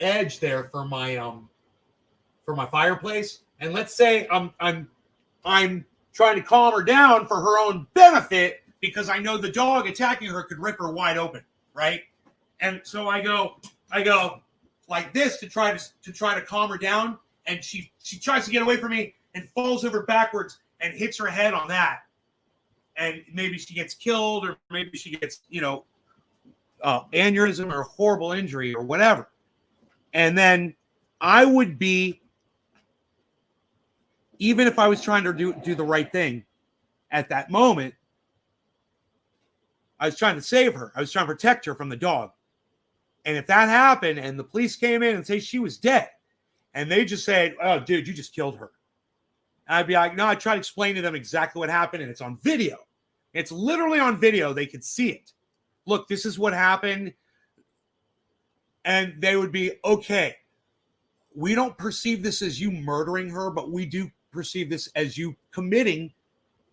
edge there for my fireplace. And let's say I'm trying to calm her down for her own benefit because I know the dog attacking her could rip her wide open, right? And so I go like this to try to calm her down, and she tries to get away from me and falls over backwards and hits her head on that. And maybe she gets killed, or maybe she gets, aneurysm or horrible injury or whatever. And then I would be, even if I was trying to do the right thing at that moment, I was trying to save her. I was trying to protect her from the dog. And if that happened and the police came in and say she was dead, and they just said, "Oh, dude, you just killed her," I'd be like, no, I try to explain to them exactly what happened, and it's on video. It's literally on video. They could see it. Look, this is what happened. And they would be, okay, we don't perceive this as you murdering her, but we do perceive this as you committing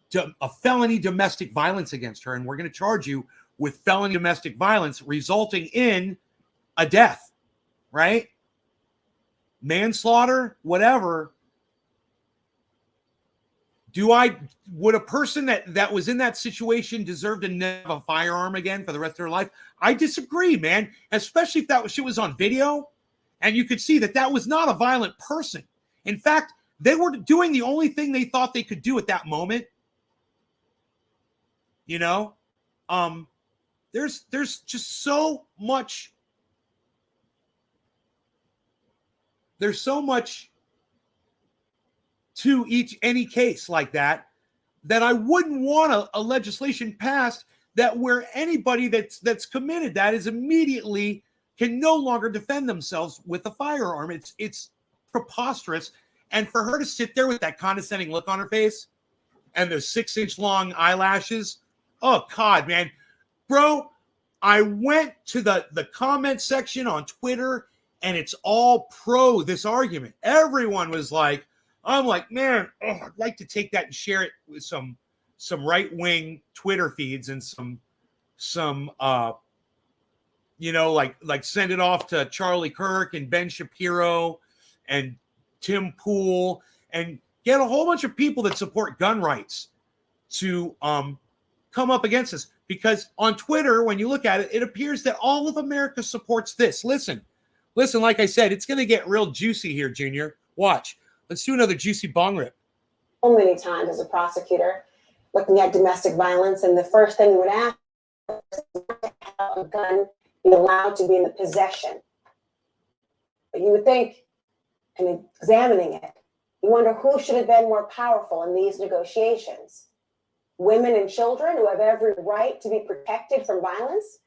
to a felony domestic violence against her. And we're going to charge you with felony domestic violence resulting in a death, right? Manslaughter, whatever. Would a person that was in that situation deserve to never have a firearm again for the rest of their life? I disagree, man. Especially if shit was on video and you could see that was not a violent person. In fact, they were doing the only thing they thought they could do at that moment. You know, there's just so much. There's so much to any case like that I wouldn't want a legislation passed that where anybody that's committed that is immediately can no longer defend themselves with a firearm. It's preposterous. And for her to sit there with that condescending look on her face and those 6-inch long eyelashes, oh God, man, bro, I went to the comment section on Twitter and it's all pro this argument. Everyone was like, I'm like, man, I'd like to take that and share it with some right-wing Twitter feeds and some like send it off to Charlie Kirk and Ben Shapiro and Tim Pool and get a whole bunch of people that support gun rights to come up against this. Because on Twitter, when you look at it, it appears that all of America supports this. Listen, like I said, it's going to get real juicy here, Junior. Watch. Let's do another juicy bong rip. So many times as a prosecutor looking at domestic violence, and the first thing we would ask is how a gun be allowed to be in the possession. But you would think, in examining it, you wonder who should have been more powerful in these negotiations. Women and children who have every right to be protected from violence,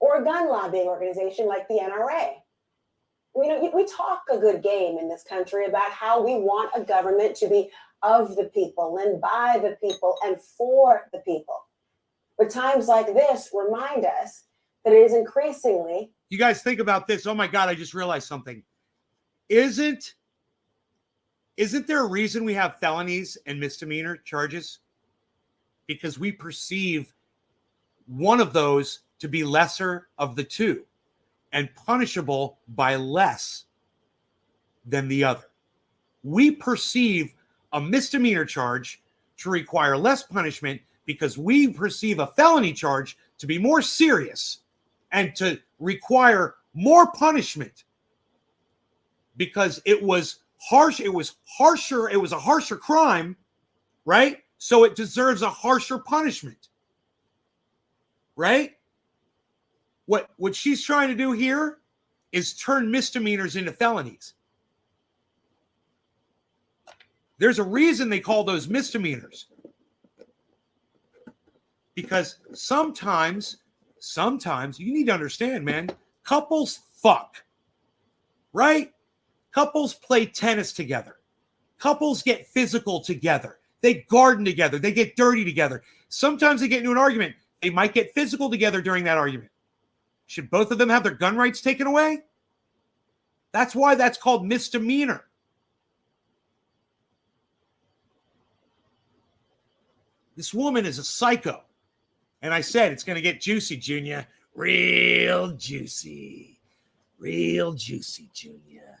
or a gun lobbying organization like the NRA. We talk a good game in this country about how we want a government to be of the people and by the people and for the people. But times like this remind us that it is increasingly. You guys think about this. Oh my God, I just realized something. Isn't there a reason we have felonies and misdemeanor charges? Because we perceive one of those to be lesser of the two and punishable by less than the other. We perceive a misdemeanor charge to require less punishment because we perceive a felony charge to be more serious and to require more punishment because it was harsh. It was harsher. It was a harsher crime, right? So it deserves a harsher punishment, right? What she's trying to do here is turn misdemeanors into felonies. There's a reason they call those misdemeanors. Because sometimes you need to understand, man, couples fuck, right? Couples play tennis together. Couples get physical together. They garden together. They get dirty together. Sometimes they get into an argument. They might get physical together during that argument. Should both of them have their gun rights taken away? That's why that's called misdemeanor. This woman is a psycho. And I said it's going to get juicy, Junior. Real juicy. Real juicy, Junior.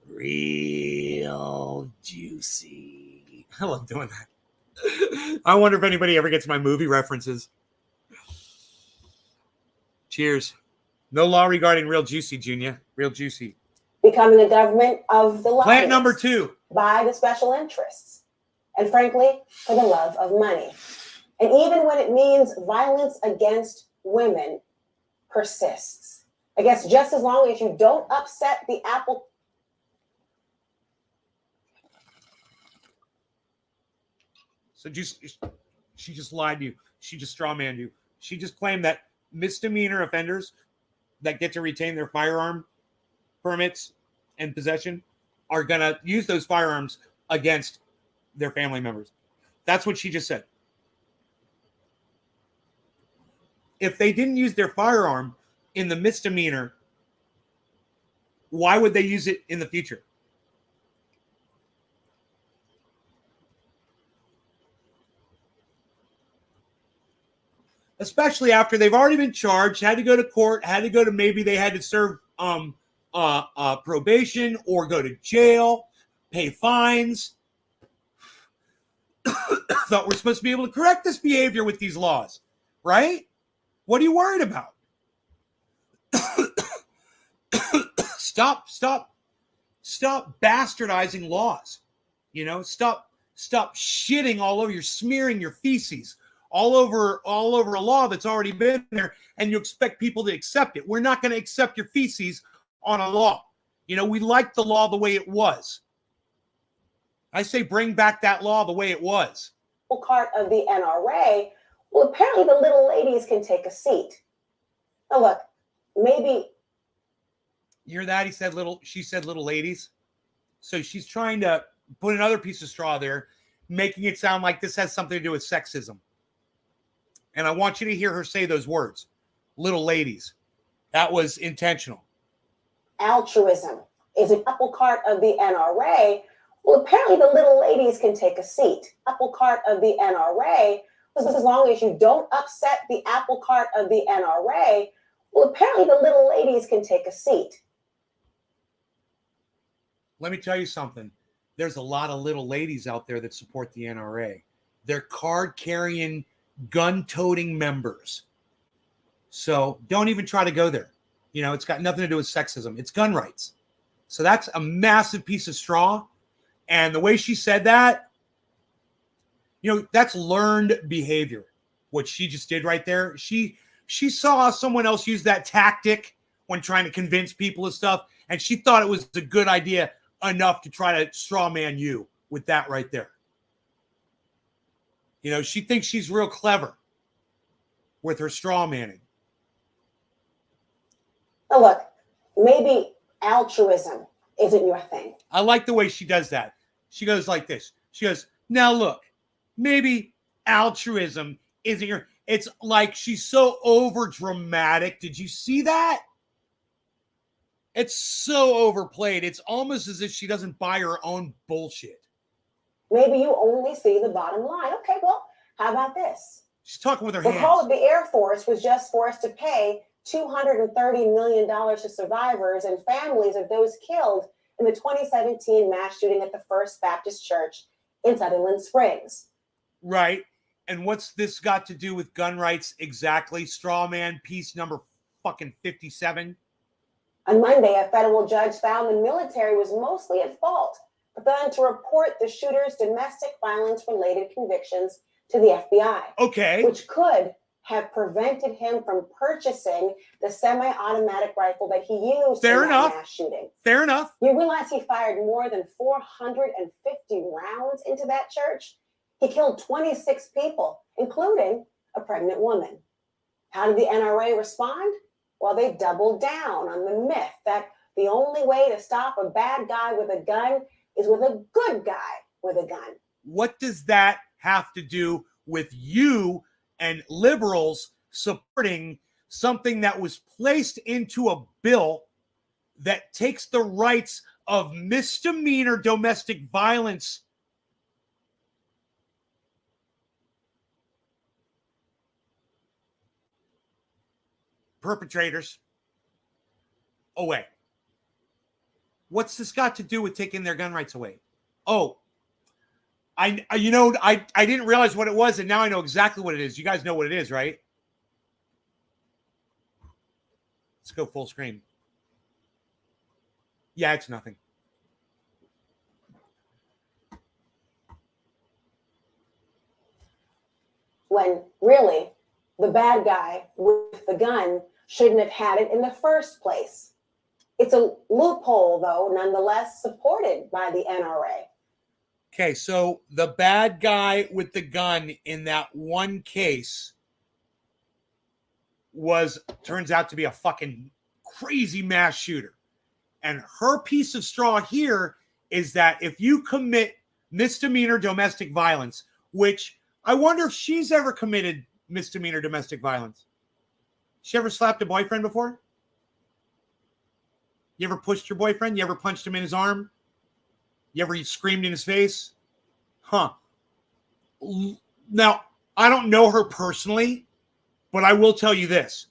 Real juicy. I love doing that. I wonder if anybody ever gets my movie references. Cheers. No law regarding real juicy, Junior. Real juicy. Becoming a government of the Plant number 2. By the special interests. And frankly, for the love of money. And even when it means violence against women persists. I guess just as long as you don't upset the apple. So she just lied to you. She just strawmanned you. She just claimed that misdemeanor offenders that get to retain their firearm permits and possession are going to use those firearms against their family members. That's what she just said. If they didn't use their firearm in the misdemeanor, Why would they use it in the future? Especially after they've already been charged, had to go to court, had to go to, maybe they had to serve probation or go to jail, pay fines. Thought we're supposed to be able to correct this behavior with these laws, right? What are you worried about? Stop bastardizing laws. You know, stop shitting all over, you're smearing your feces all over a law that's already been there, and you expect people to accept it. We're not going to accept your feces on a law. You know, we like the law the way it was. I say bring back that law the way it was. Part of the NRA. Well, apparently the little ladies can take a seat. Now look, maybe. You hear that? She said little ladies. So she's trying to put another piece of straw there, making it sound like this has something to do with sexism. And I want you to hear her say those words, little ladies. That was intentional. Altruism is an apple cart of the NRA. Well, apparently the little ladies can take a seat. Apple cart of the NRA. As long as you don't upset the apple cart of the NRA, well, apparently the little ladies can take a seat. Let me tell you something. There's a lot of little ladies out there that support the NRA. They're card-carrying, gun-toting members. So don't even try to go there. You know, it's got nothing to do with sexism. It's gun rights. So that's a massive piece of straw. And the way she said that, you know, that's learned behavior. What she just did right there. She saw someone else use that tactic when trying to convince people of stuff, and she thought it was a good idea enough to try to straw man you with that right there. You know, she thinks she's real clever with her straw manning. Now look, maybe altruism isn't your thing. I like the way she does that. She goes like this. She goes, now look, maybe altruism isn't your... It's like she's so over dramatic. Did you see that? It's so overplayed. It's almost as if she doesn't buy her own bullshit. Maybe you only see the bottom line. Okay, well, how about this? She's talking with her hands. Recall that the Air Force was just forced to pay $230 million to survivors and families of those killed in the 2017 mass shooting at the First Baptist Church in Sutherland Springs. Right. And what's this got to do with gun rights exactly? Straw man piece number fucking 57. On Monday, a federal judge found the military was mostly at fault, but then to report the shooter's domestic violence-related convictions to the FBI. Okay. Which could have prevented him from purchasing the semi-automatic rifle that he used in that mass shooting. Fair enough. You realize he fired more than 450 rounds into that church? He killed 26 people, including a pregnant woman. How did the NRA respond? Well, they doubled down on the myth that the only way to stop a bad guy with a gun is with a good guy with a gun. What does that have to do with you and liberals supporting something that was placed into a bill that takes the rights of misdemeanor domestic violence perpetrators away? What's this got to do with taking their gun rights away? Oh, I didn't realize what it was, and now I know exactly what it is. You guys know what it is, right? Let's go full screen. Yeah, it's nothing. When really, the bad guy with the gun shouldn't have had it in the first place. It's a loophole, though, nonetheless supported by the NRA. Okay, so the bad guy with the gun in that one case turns out to be a fucking crazy mass shooter. And her piece of straw here is that if you commit misdemeanor domestic violence, which I wonder if she's ever committed misdemeanor domestic violence. She ever slapped a boyfriend before? You ever pushed your boyfriend? You ever punched him in his arm? You ever screamed in his face? Huh. Now, I don't know her personally, but I will tell you this.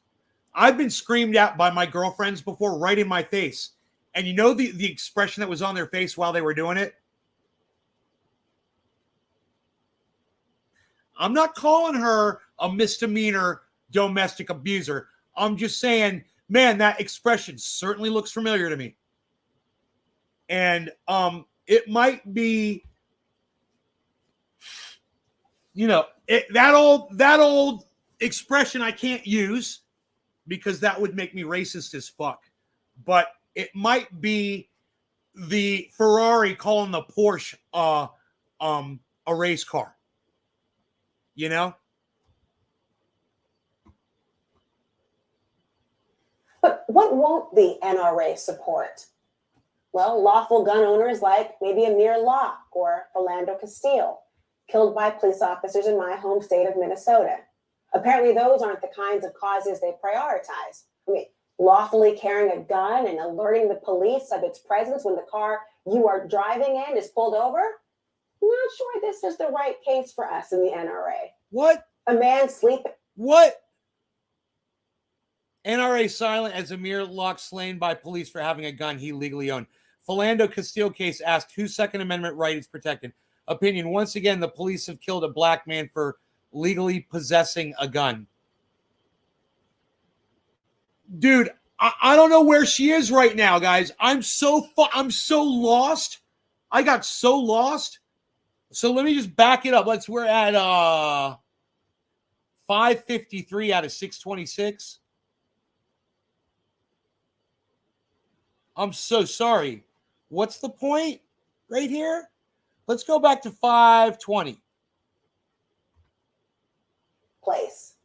I've been screamed at by my girlfriends before, right in my face. And you know the expression that was on their face while they were doing it? I'm not calling her a misdemeanor domestic abuser. I'm just saying, man, that expression certainly looks familiar to me. And it might be, you know, that old expression I can't use because that would make me racist as fuck. But it might be the Ferrari calling the Porsche a race car. You know? But what won't the NRA support? Well, lawful gun owners like maybe Amir Locke or Philando Castile, killed by police officers in my home state of Minnesota. Apparently, those aren't the kinds of causes they prioritize. I mean, lawfully carrying a gun and alerting the police of its presence when the car you are driving in is pulled over? Not sure this is the right case for us in the NRA. What? A man sleeping. What? NRA silent as Amir Locke slain by police for having a gun he legally owned. Philando Castile case asked whose Second Amendment right is protected. Opinion. Once again, the police have killed a black man for legally possessing a gun. Dude, I don't know where she is right now, guys. I'm so lost. I got so lost. So let me just back it up. We're at 553 out of 626. I'm so sorry. What's the point right here? Let's go back to 520. Place.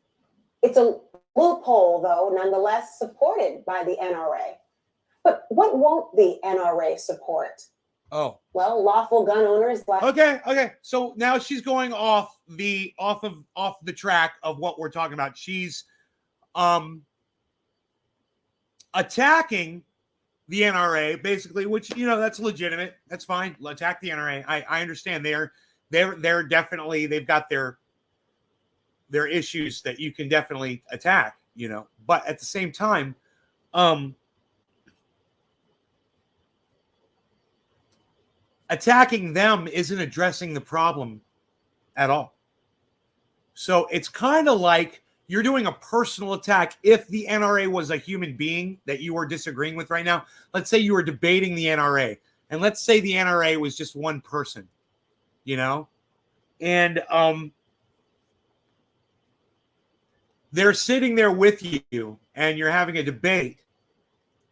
It's a loophole, though, nonetheless supported by the NRA. But what won't the NRA support? Oh. Well, lawful gun owners like. Okay. So now she's going off the track of what we're talking about. She's attacking the NRA, basically, which, you know, that's legitimate. That's fine. Attack the NRA. I understand they're definitely, they've got their issues that you can definitely attack, you know, but at the same time, attacking them isn't addressing the problem at all. So it's kind of like you're doing a personal attack. If the NRA was a human being that you were disagreeing with right now, let's say you were debating the NRA, and let's say the NRA was just one person, you know, and they're sitting there with you and you're having a debate,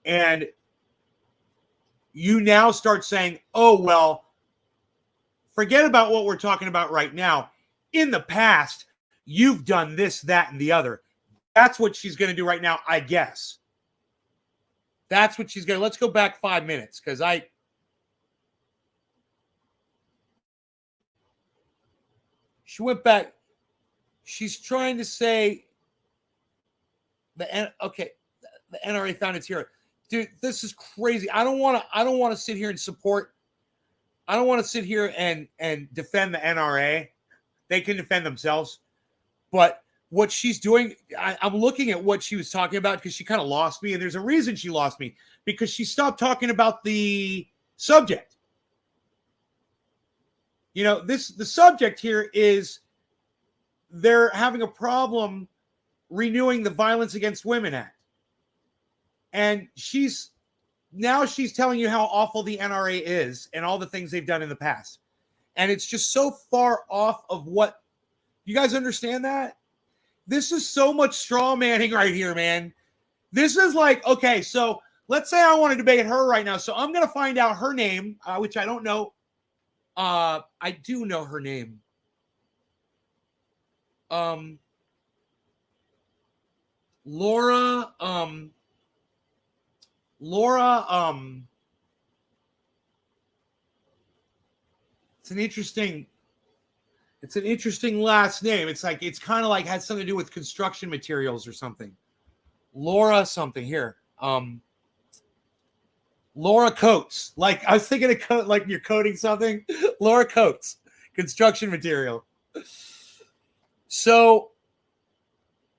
and you now start saying, oh, well, forget about what we're talking about right now. In the past, you've done this, that, and the other. That's what she's going to do right now, I guess. That's what she's going to. Let's go back 5 minutes because she went back. She's trying to say the NRA found its hero. Dude, this is crazy. I don't want to sit here and support. I don't want to sit here and defend the NRA. They can defend themselves. But what she's doing, I'm looking at what she was talking about because she kind of lost me. And there's a reason she lost me, because she stopped talking about the subject. You know, the subject here is they're having a problem renewing the Violence Against Women Act. And she's telling you how awful the NRA is and all the things they've done in the past. And it's just so far off of what you guys understand that? This is so much straw manning right here, man. This is like, okay, so let's say I want to debate her right now. So I'm going to find out her name, which I don't know. I do know her name. Laura, it's an interesting last name. It's kind of like has something to do with construction materials or something. Laura something here. Laura Coates. Like I was thinking of coat, like you're coding something. Laura Coates, construction material. So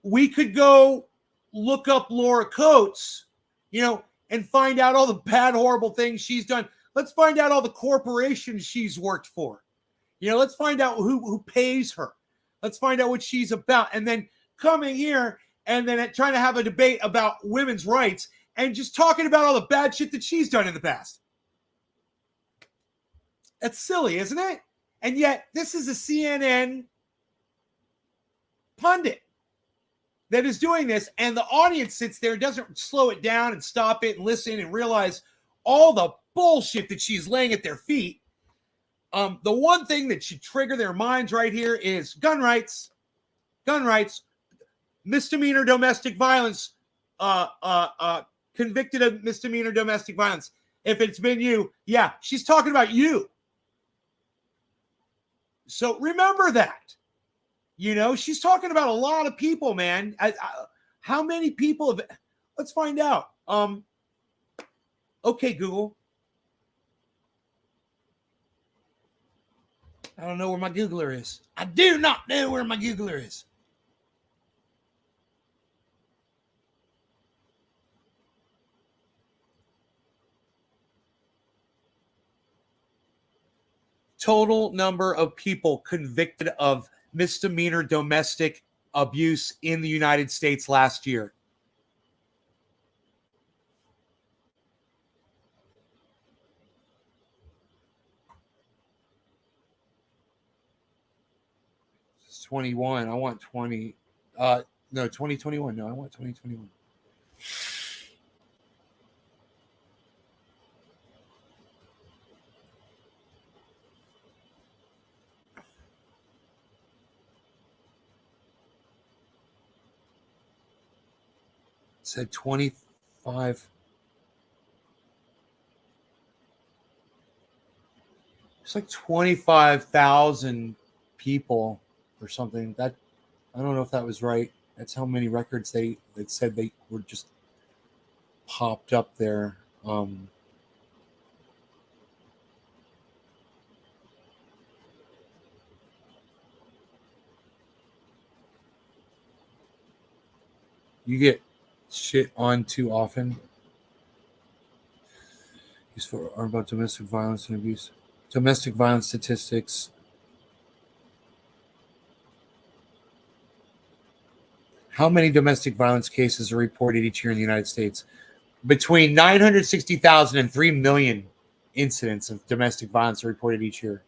we could go look up Laura Coates, and find out all the bad, horrible things she's done. Let's find out all the corporations she's worked for. Let's find out who pays her. Let's find out what she's about. And then coming here and then trying to have a debate about women's rights and just talking about all the bad shit that she's done in the past. That's silly, isn't it? And yet, this is a CNN pundit that is doing this, and the audience sits there and doesn't slow it down and stop it and listen and realize all the bullshit that she's laying at their feet. The one thing that should trigger their minds right here is gun rights, misdemeanor domestic violence, convicted of misdemeanor domestic violence. If it's been you, yeah, she's talking about you. So remember that. She's talking about a lot of people, man. How many people have... Let's find out. Okay, Google. I don't know where my Googler is. I do not know where my Googler is. Total number of people convicted of misdemeanor domestic abuse in the United States last year. It's 21. I want 20. No, 2021. No, I want 2021. It said 25. It's like 25,000 people or something. That I don't know if that was right. That's how many records that said they were just popped up there. You get shit on too often. These are about domestic violence and abuse. Domestic violence statistics. How many domestic violence cases are reported each year in the United States? Between 960,000 and 3 million incidents of domestic violence are reported each year.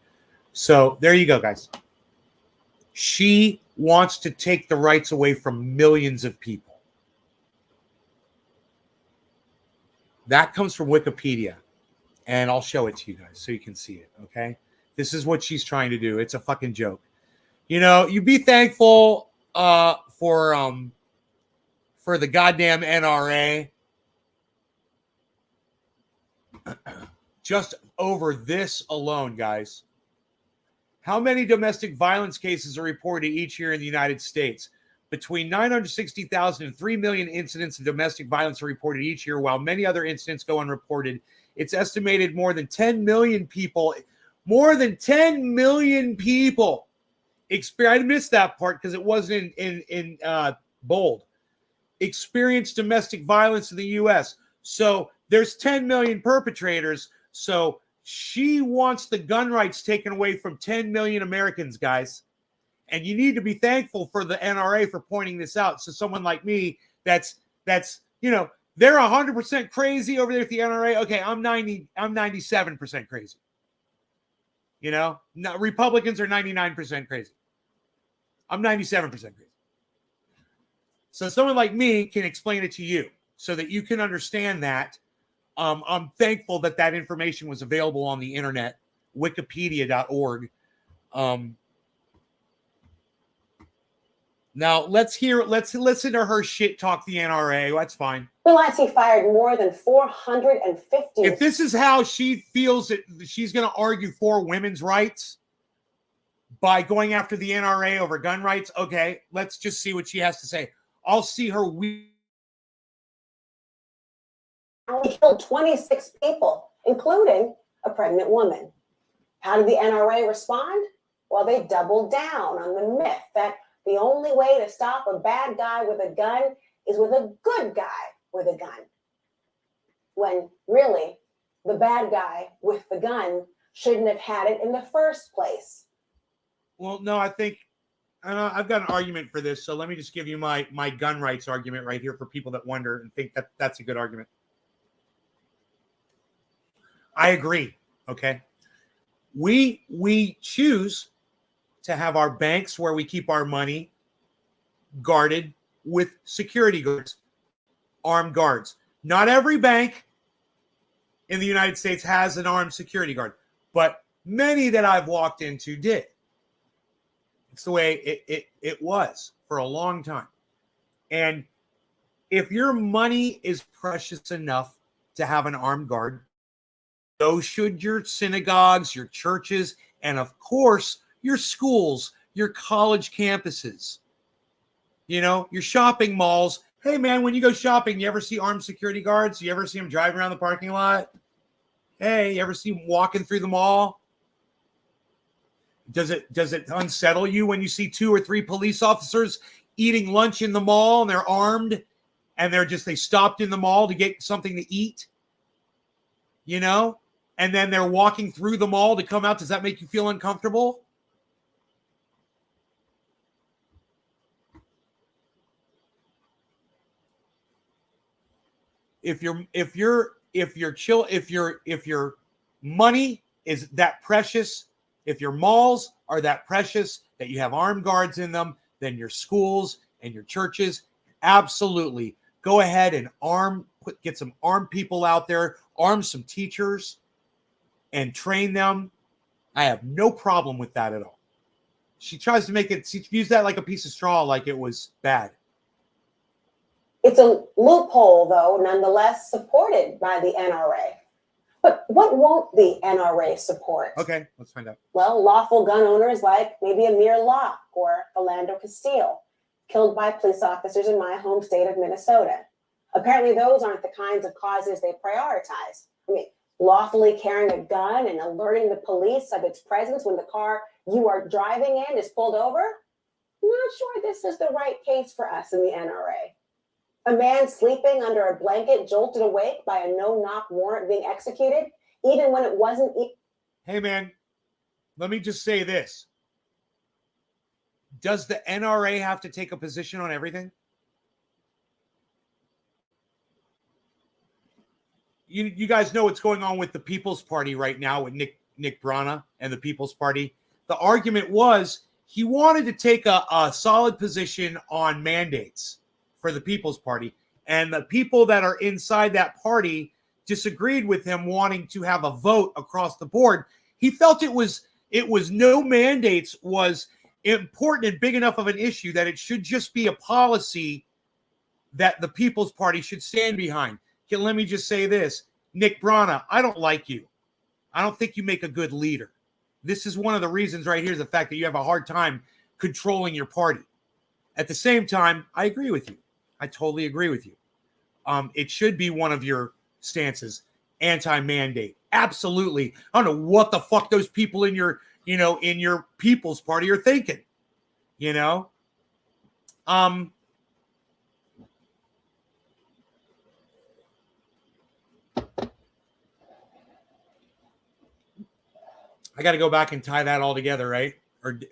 So there you go, guys. She wants to take the rights away from millions of people. That comes from Wikipedia. And I'll show it to you guys so you can see it, okay? This is what she's trying to do. It's a fucking joke. You be thankful for the goddamn NRA. Just over this alone, guys. How many domestic violence cases are reported each year in the United States? Between 960,000 and 3 million incidents of domestic violence are reported each year, while many other incidents go unreported. It's estimated more than 10 million people. I missed that part because it wasn't in bold. Experienced domestic violence in the U.S. So there's 10 million perpetrators. So she wants the gun rights taken away from 10 million Americans, guys. And you need to be thankful for the NRA for pointing this out. So someone like me, that's they're 100% crazy over there at the NRA. Okay, I'm 97% crazy. Republicans are 99% crazy. I'm 97% crazy. So someone like me can explain it to you so that you can understand that. I'm thankful that information was available on the internet, wikipedia.org. Now let's listen to her shit talk the NRA. That's fine. Realized fired more than 450. If this is how she feels that she's going to argue for women's rights by going after the NRA over gun rights, okay, let's just see what she has to say. I'll see her He killed 26 people, including a pregnant woman. How did the NRA respond? Well, they doubled down on the myth that the only way to stop a bad guy with a gun is with a good guy with a gun. When really, the bad guy with the gun shouldn't have had it in the first place. Well, no, I think I've got an argument for this. So let me just give you my gun rights argument right here for people that wonder and think that that's a good argument. I agree. Okay. We choose to have our banks where we keep our money guarded with security guards, armed guards. Not every bank in the United States has an armed security guard, but many that I've walked into did. It's the way it was for a long time. And if your money is precious enough to have an armed guard, so should your synagogues, your churches, and of course, your schools, your college campuses, your shopping malls. Hey, man, when you go shopping, you ever see armed security guards? You ever see them driving around the parking lot? Hey, you ever see them walking through the mall? Does it unsettle you when you see 2 or 3 police officers eating lunch in the mall and they're armed and they stopped in the mall to get something to eat? And then they're walking through the mall to come out. Does that make you feel uncomfortable? If your money is that precious, if your malls are that precious that you have armed guards in them, then your schools and your churches, absolutely go ahead and get some armed people out there, arm some teachers and train them. I have no problem with that at all. She tries to use that like a piece of straw, like it was bad. It's a loophole, though, nonetheless supported by the NRA. But what won't the NRA support? Okay, let's find out. Well, lawful gun owners like maybe Amir Locke or Philando Castile, killed by police officers in my home state of Minnesota. Apparently, those aren't the kinds of causes they prioritize. I mean, lawfully carrying a gun and alerting the police of its presence when the car you are driving in is pulled over? I'm not sure this is the right case for us in the NRA. A man sleeping under a blanket jolted awake by a no-knock warrant being executed, even when it wasn't. Hey, man, let me just say this. Does the NRA have to take a position on everything? You guys know what's going on with the People's Party right now with Nick Brana and the People's Party. The argument was he wanted to take a solid position on mandates for the People's Party. And the people that are inside that party disagreed with him wanting to have a vote across the board. He felt it was no mandates was important and big enough of an issue that it should just be a policy that the People's Party should stand behind. Okay, let me just say this. Nick Brana, I don't like you. I don't think you make a good leader. This is one of the reasons right here is the fact that you have a hard time controlling your party. At the same time, I agree with you. I totally agree with you. It should be one of your stances, anti-mandate. Absolutely. I don't know what the fuck those people in your People's Party are thinking. I got to go back and tie that all together, right?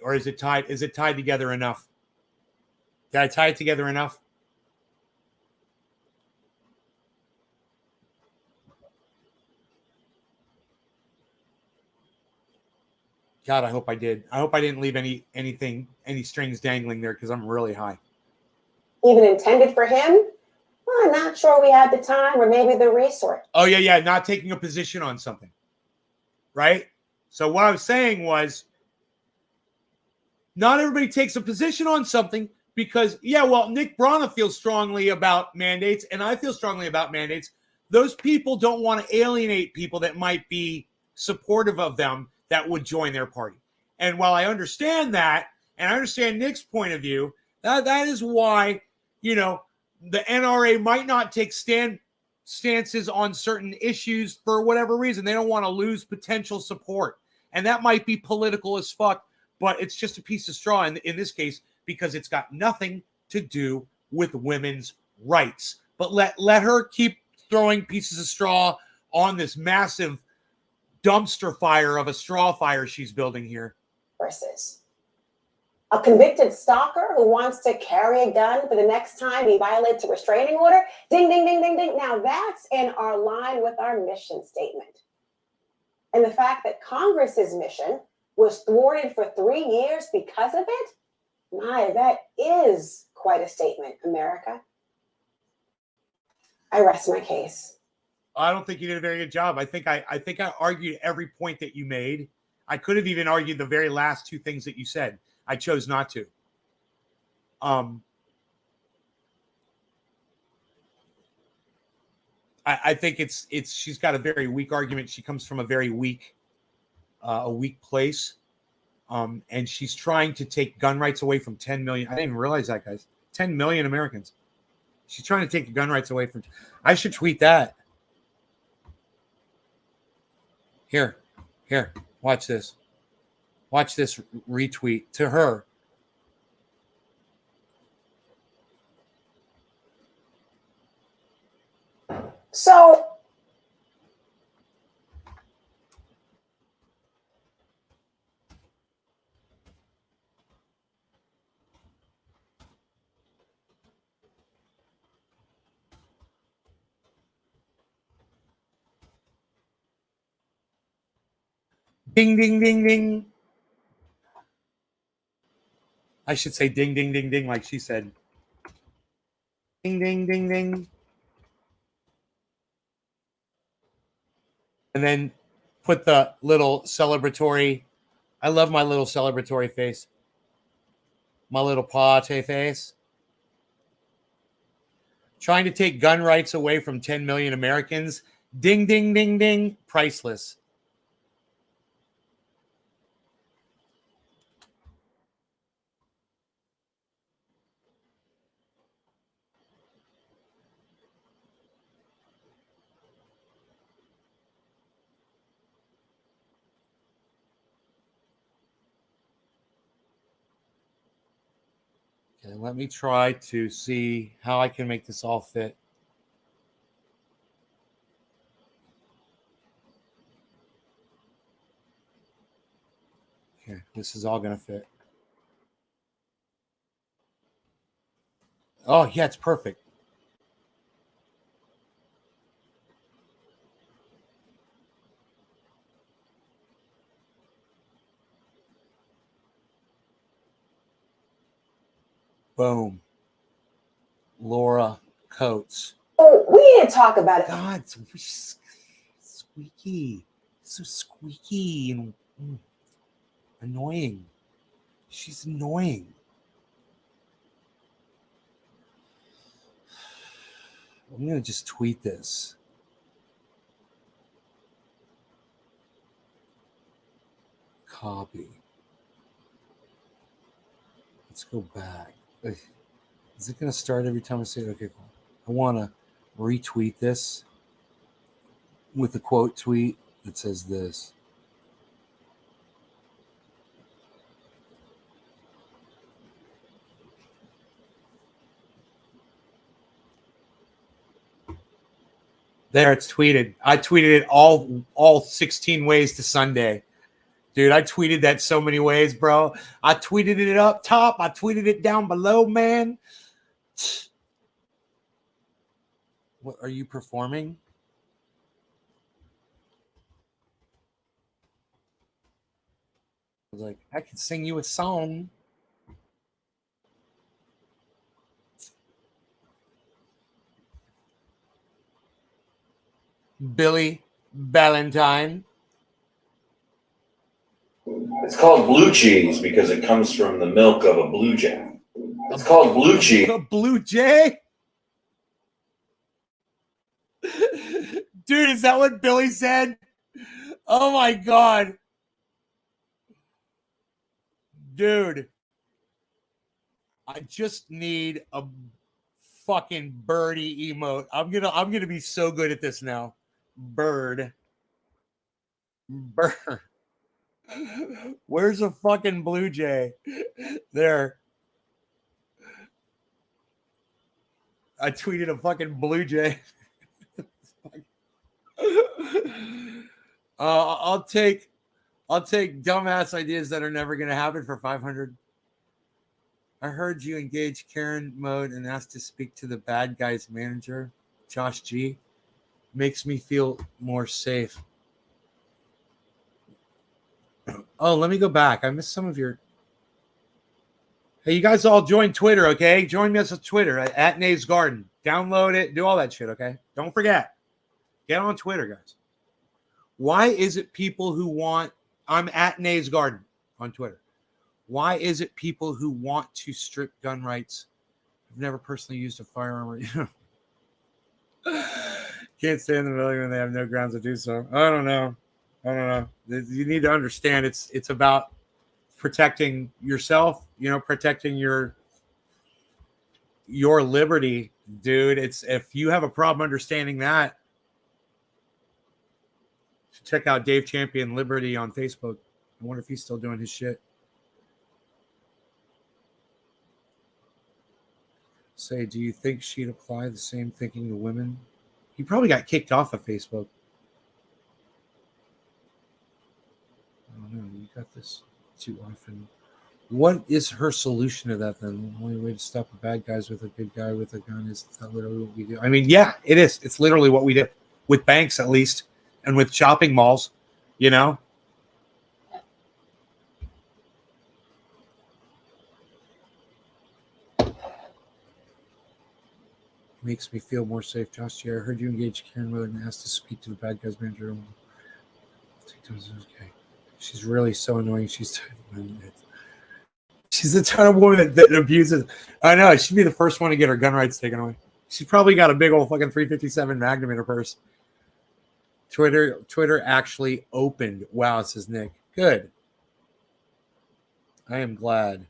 Or is it tied? Is it tied together enough? Did I tie it together enough? God, I hope I did. I hope I didn't leave any strings dangling there because I'm really high. Even intended for him? Well, I'm not sure we had the time or maybe the resource. Oh, yeah. Not taking a position on something. Right? So what I was saying was not everybody takes a position on something because, Nick Brana feels strongly about mandates and I feel strongly about mandates. Those people don't want to alienate people that might be supportive of them that would join their party. And while I understand that, and I understand Nick's point of view, that is why, the NRA might not take stand stances on certain issues for whatever reason. They don't want to lose potential support. And that might be political as fuck, but it's just a piece of straw in this case because it's got nothing to do with women's rights. But let her keep throwing pieces of straw on this massive dumpster fire of a straw fire she's building here. Versus a convicted stalker who wants to carry a gun for the next time he violates a restraining order. Ding, ding, ding, ding, ding. Now that's in our line with our mission statement. And the fact that Congress's mission was thwarted for 3 years because of it, my, that is quite a statement, America. I rest my case. I don't think you did a very good job. I think I argued every point that you made. I could have even argued the very last two things that you said. I chose not to. I think it's she's got a very weak argument. She comes from a very weak place. And she's trying to take gun rights away from 10 million. I didn't even realize that, guys. 10 million Americans. She's trying to take the gun rights away from. I should tweet that. Here, watch this. Watch this retweet to her. So ding, ding, ding, ding. I should say ding, ding, ding, ding, like she said. Ding, ding, ding, ding. And then put the little celebratory. I love my little celebratory face. My little party face. Trying to take gun rights away from 10 million Americans. Ding, ding, ding, ding. Priceless. Okay, let me try to see how I can make this all fit. Okay, this is all going to fit. Oh, yeah, it's perfect. Boom. Laura Coates. oh, we need to talk about it. God, it's squeaky. So squeaky and annoying. She's annoying. I'm going to just tweet this. Copy. Let's go back. Is it going to start every time I say it? Okay, cool. I want to retweet this with a quote tweet that says this. There, it's tweeted. I tweeted it all 16 ways to Sunday. Dude, I tweeted that so many ways, bro. I tweeted it up top. I tweeted it down below, man. What are you performing? I was like, I could sing you a song. Billy Valentine. It's called blue cheese because it comes from the milk of a blue jay. It's called blue cheese. A blue jay? Dude, is that what Billy said? Oh my God. Dude. I just need a fucking birdie emote. I'm gonna be so good at this now. Bird. Where's a fucking blue jay? There. I tweeted a fucking blue jay. I'll take dumbass ideas that are never gonna happen for 500. I heard you engage Karen mode and asked to speak to the bad guy's manager, Josh G. Makes me feel more safe. Oh, let me go back. I missed some of your. Hey, you guys all join Twitter, okay? Join me on Twitter at Nave's Garden. Download it, do all that shit, okay? Don't forget. Get on Twitter, guys. Why is it people who want. I'm at Nave's Garden on Twitter. Why is it people who want to strip gun rights? I've never personally used a firearm. Can't stay in the building when they have no grounds to do so. I don't know. You need to understand it's about protecting yourself, protecting your liberty, dude. It's if you have a problem understanding that, check out Dave Champion Liberty on Facebook. I wonder if he's still doing his shit. Say, do you think she'd apply the same thinking to women? He probably got kicked off of Facebook. I don't know. You got this too often. What is her solution to that then? The only way to stop the bad guys with a good guy with a gun is that literally what we do. I mean, yeah, it is. It's literally what we do with banks, at least, and with shopping malls, Makes me feel more safe. Josh G, I heard you engage Karen mode and asked to speak to the bad guy's manager. Okay. She's really so annoying. She's the kind of woman that abuses. I know. She'd be the first one to get her gun rights taken away. She's probably got a big old fucking 357 Magnum in her purse. Twitter actually opened. Wow, says Nick. Good. I am glad.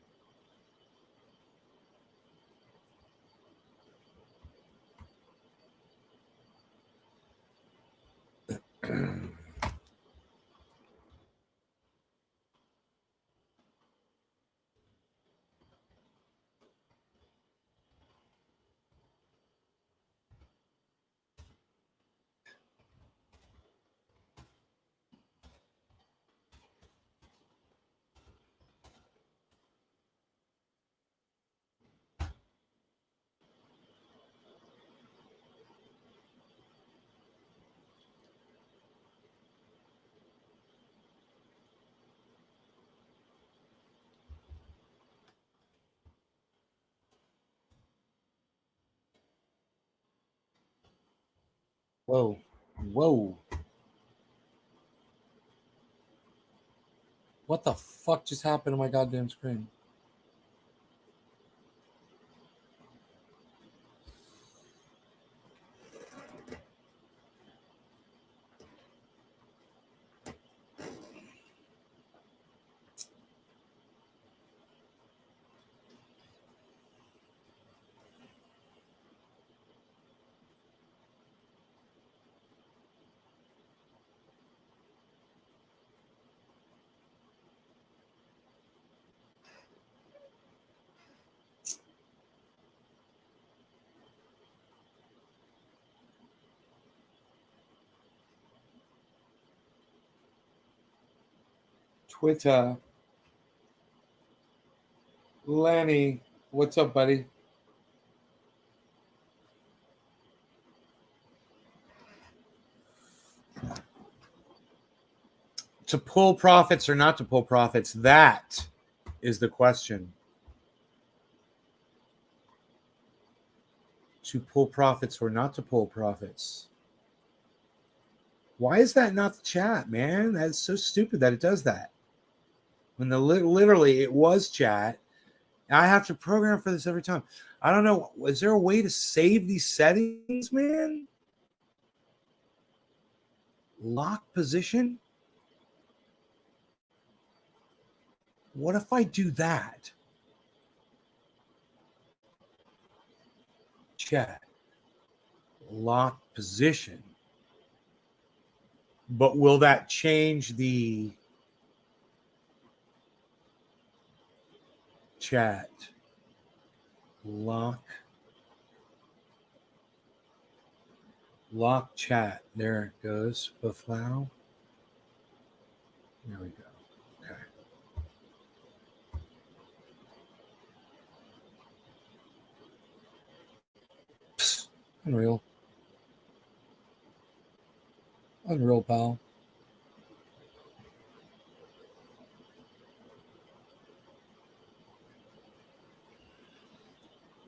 Whoa. What the fuck just happened to my goddamn screen? Twitter. Lenny, what's up, buddy? To pull profits or not to pull profits, that is the question. To pull profits or not to pull profits. Why is that not the chat, man? That's so stupid that it does that. When literally it was chat. I have to program for this every time. I don't know. Is there a way to save these settings, man? Lock position? What if I do that? chat. Lock position. But will that change the chat? Lock chat. There it goes. Beflow. There we go. Okay. Psst. Unreal, pal.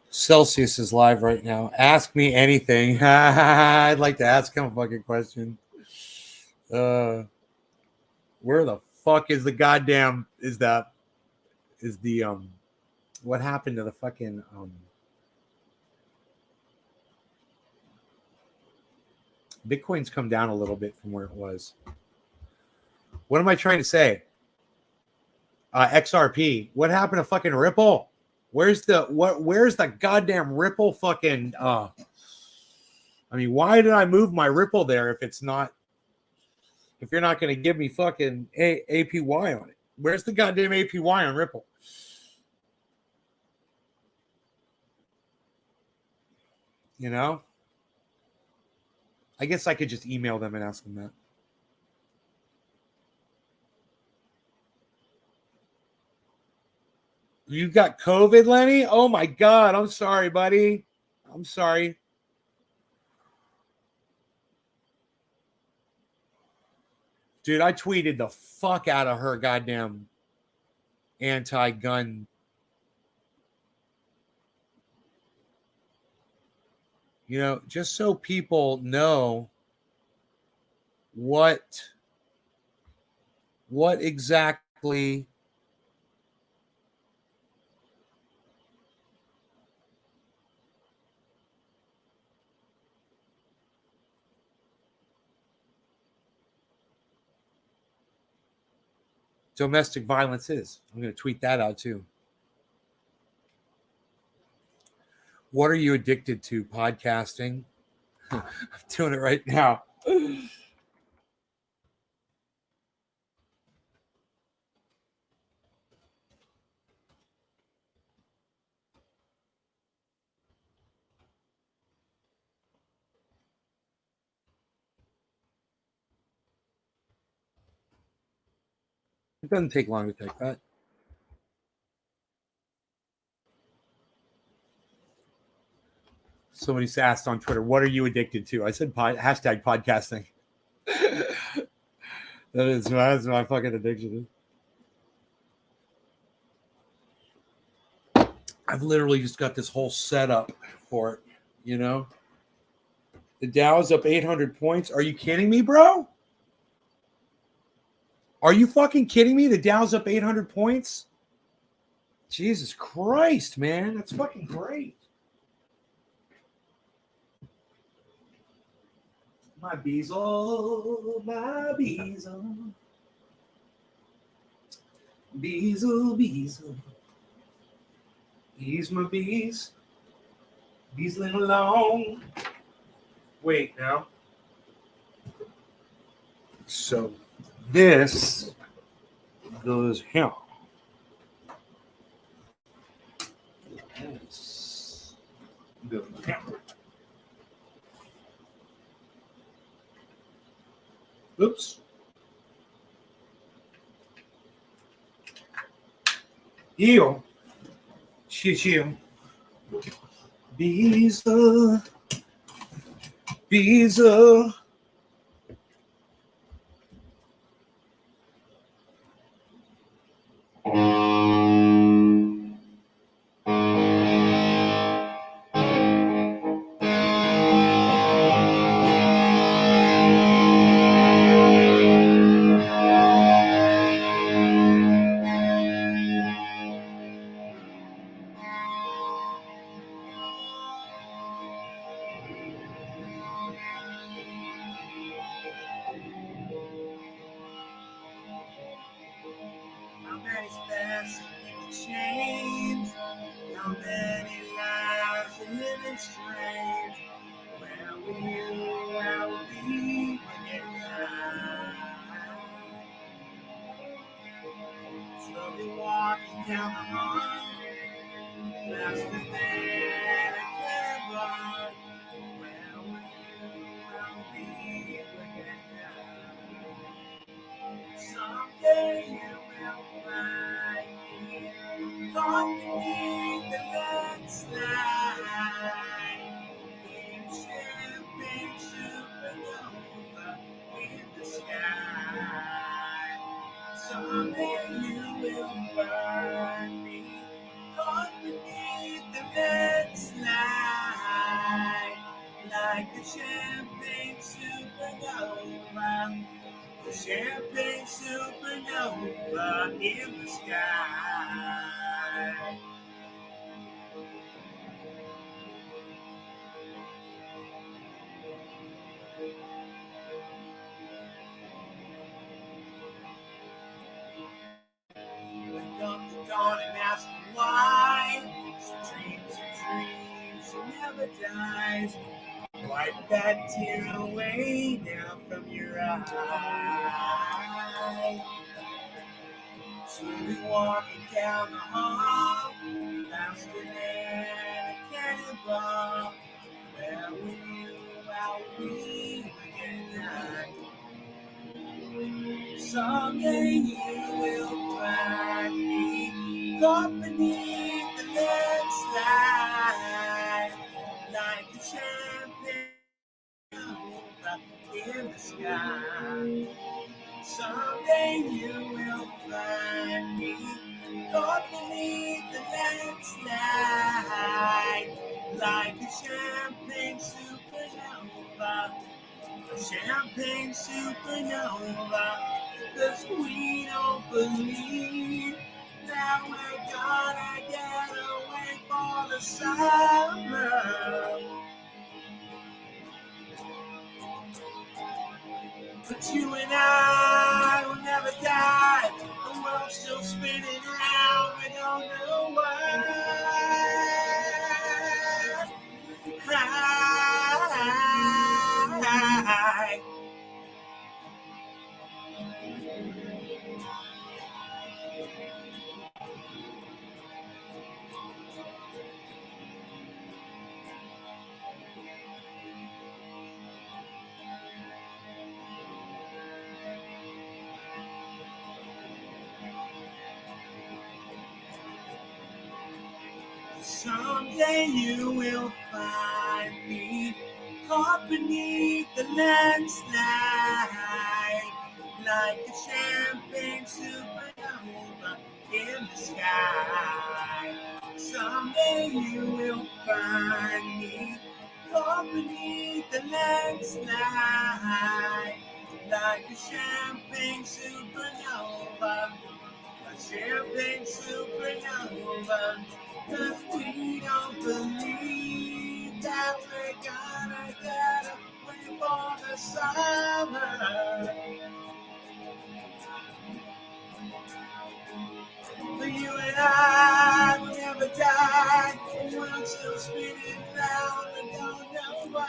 Celsius is live right now. Ask me anything. I'd like to ask him a fucking question. Where the fuck is the goddamn what happened to the fucking Bitcoin's come down a little bit from where it was. What am I trying to say? XRP. What happened to fucking Ripple? Where's the goddamn Ripple fucking I mean, why did I move my Ripple there if you're not going to give me fucking APY on it? Where's the goddamn APY on Ripple? You know? I guess I could just email them and ask them that. You got COVID, Lenny? Oh my God. I'm sorry, buddy. I'm sorry. Dude, I tweeted the fuck out of her goddamn anti-gun. You know, just so people know what exactly domestic violence is. I'm going to tweet that out too. What are you addicted to? Podcasting? I'm doing it right now. It doesn't take long to take that. Somebody asked on Twitter, what are you addicted to? I said hashtag podcasting. That's my fucking addiction. I've literally just got this whole setup for it, you know? The Dow's up 800 points. Are you kidding me, bro? Are you fucking kidding me? The Dow's up 800 points? Jesus Christ, man. That's fucking great. My Beezle, my Beezle. Beezle. He's my bees. Beezling along. Wait now. So this goes here. This goes here. Oops. Heel. Chill. Beezle. How many stairs chains. How many lives are living strange? Where will you, where will we get high? Slowly walking down the hall, faster than I can run. Where will you, where will we get high? Someday you will find me caught beneath the landslide in champagne supernova in the sky. Someday you will find me caught beneath the landslide like a champagne supernova. The champagne supernova in the sky. Wake up the dawn and ask why. She dreams and dreams, she never dies. Wipe that tear away now from your eye. Slowly walking down the hall, faster than a cannonball. Where will you, I'll be again tonight. Someday you will find me caught beneath the landslide like a champagne in the sky. Someday you will find me caught beneath the landslide like a champagne supernova. A champagne supernova. 'Cause we don't believe that we're gonna get away for the summer. But you and I will never die. The world's still spinning round. We don't know why. Someday you will find me caught beneath the landslide like a champagne supernova in the sky. Someday you will find me caught beneath the landslide like a champagne supernova. A champagne supernova. 'Cause we don't believe that we're gonna get away for the summer. But you and I will never die. The world's still spinning round and don't know why.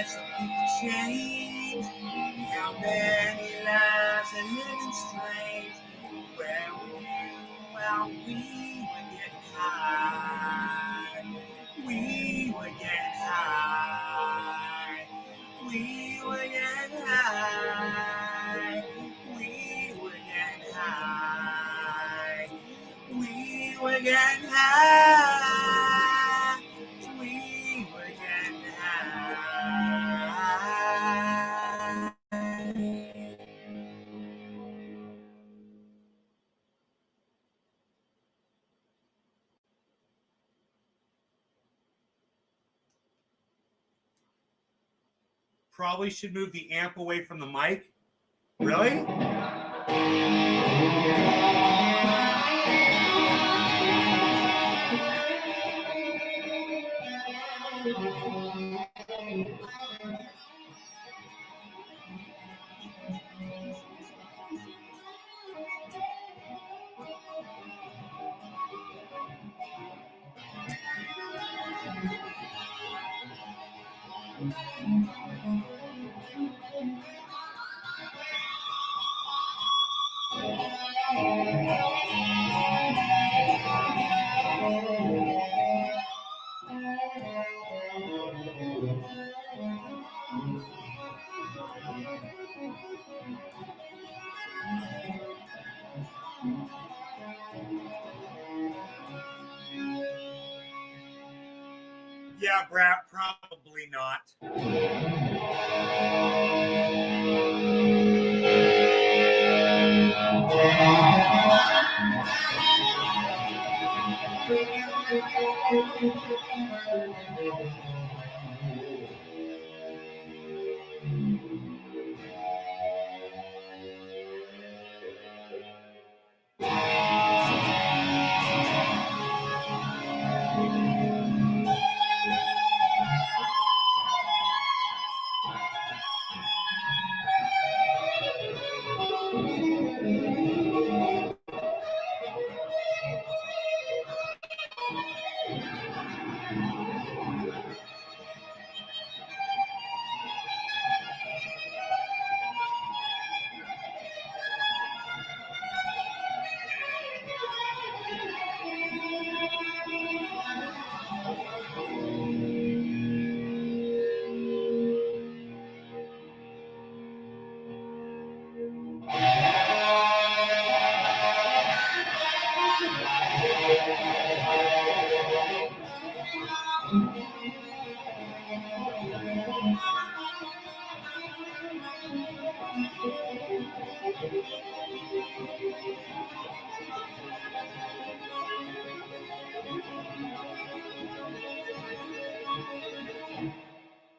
let some people change. How many lives are living strange? Where were you while we were getting high? We were getting high. We were getting high. We were getting high. We were getting high. We were getting high. Probably should move the amp away from the mic. Really? Yeah, Brad, probably not.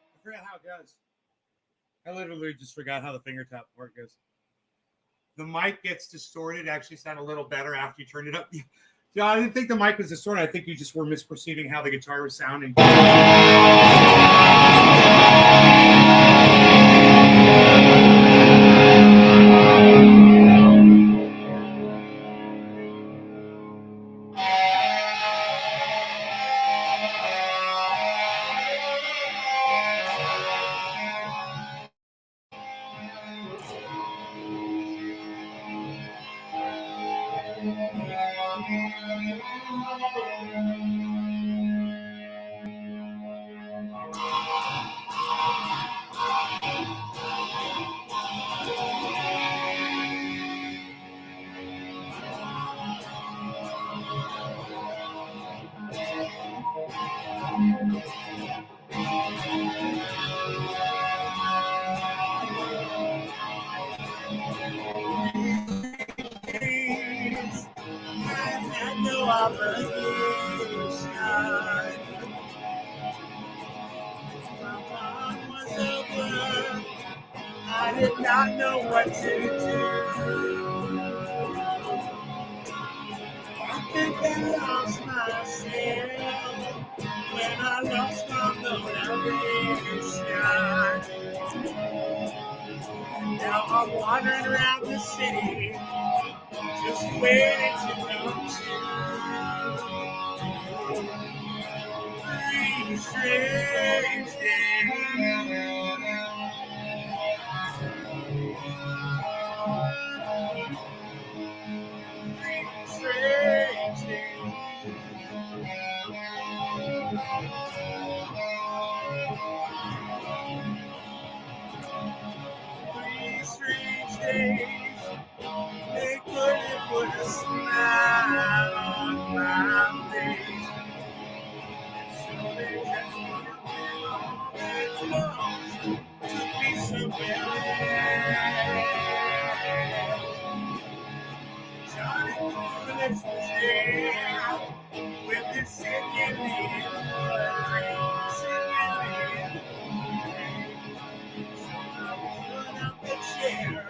I forgot how it goes. I literally just forgot how the finger tap part goes. The mic gets distorted. Actually, sound a little better after you turn it up. Yeah, I didn't think the mic was distorted. I think you just were misperceiving how the guitar was sounding. I did not know what to do. I think I lost myself when I lost my motivation. Now I'm wandering around the city, just waiting to come to. Three strange days. Christmas Day with this sickening dream, sickening. So I put up the chair,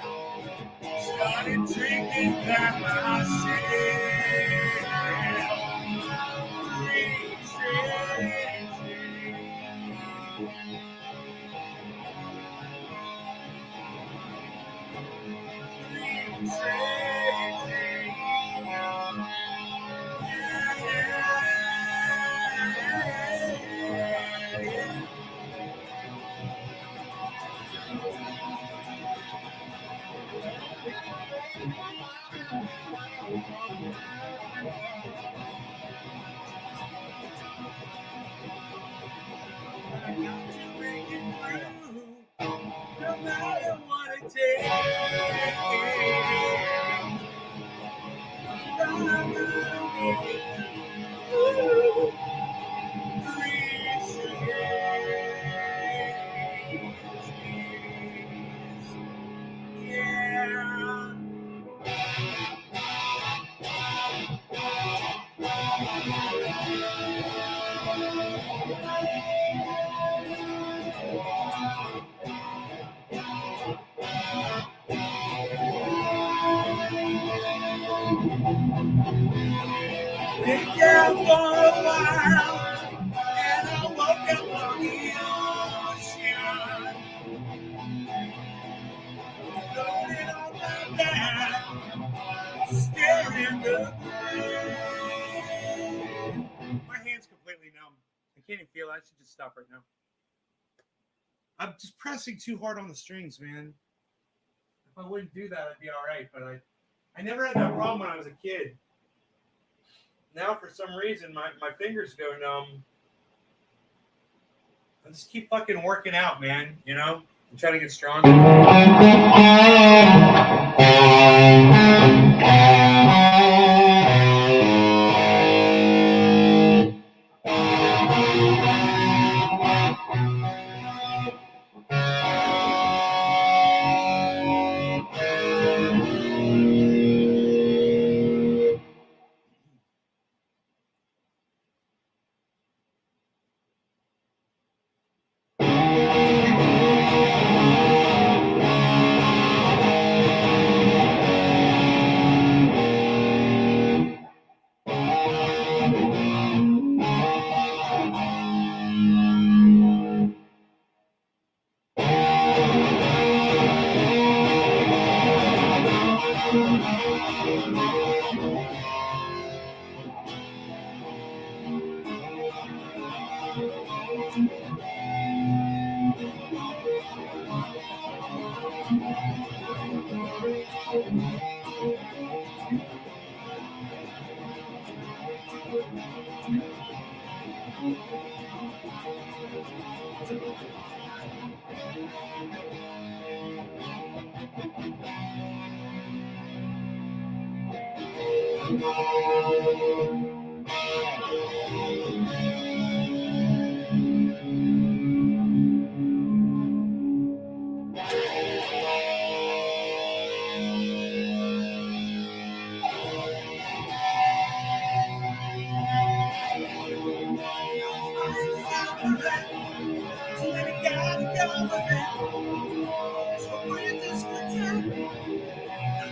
started drinking by myself. No matter what it takes. Been down for a while, and I woke up on the ocean, floating on my back, staring the rain. My hand's completely numb. I can't even feel it. I should just stop right now. I'm just pressing too hard on the strings, man. If I wouldn't do that, I'd be all right. But I never had that problem when I was a kid. Now, for some reason, my fingers go numb. I just keep fucking working out, man. You know? I'm trying to get stronger.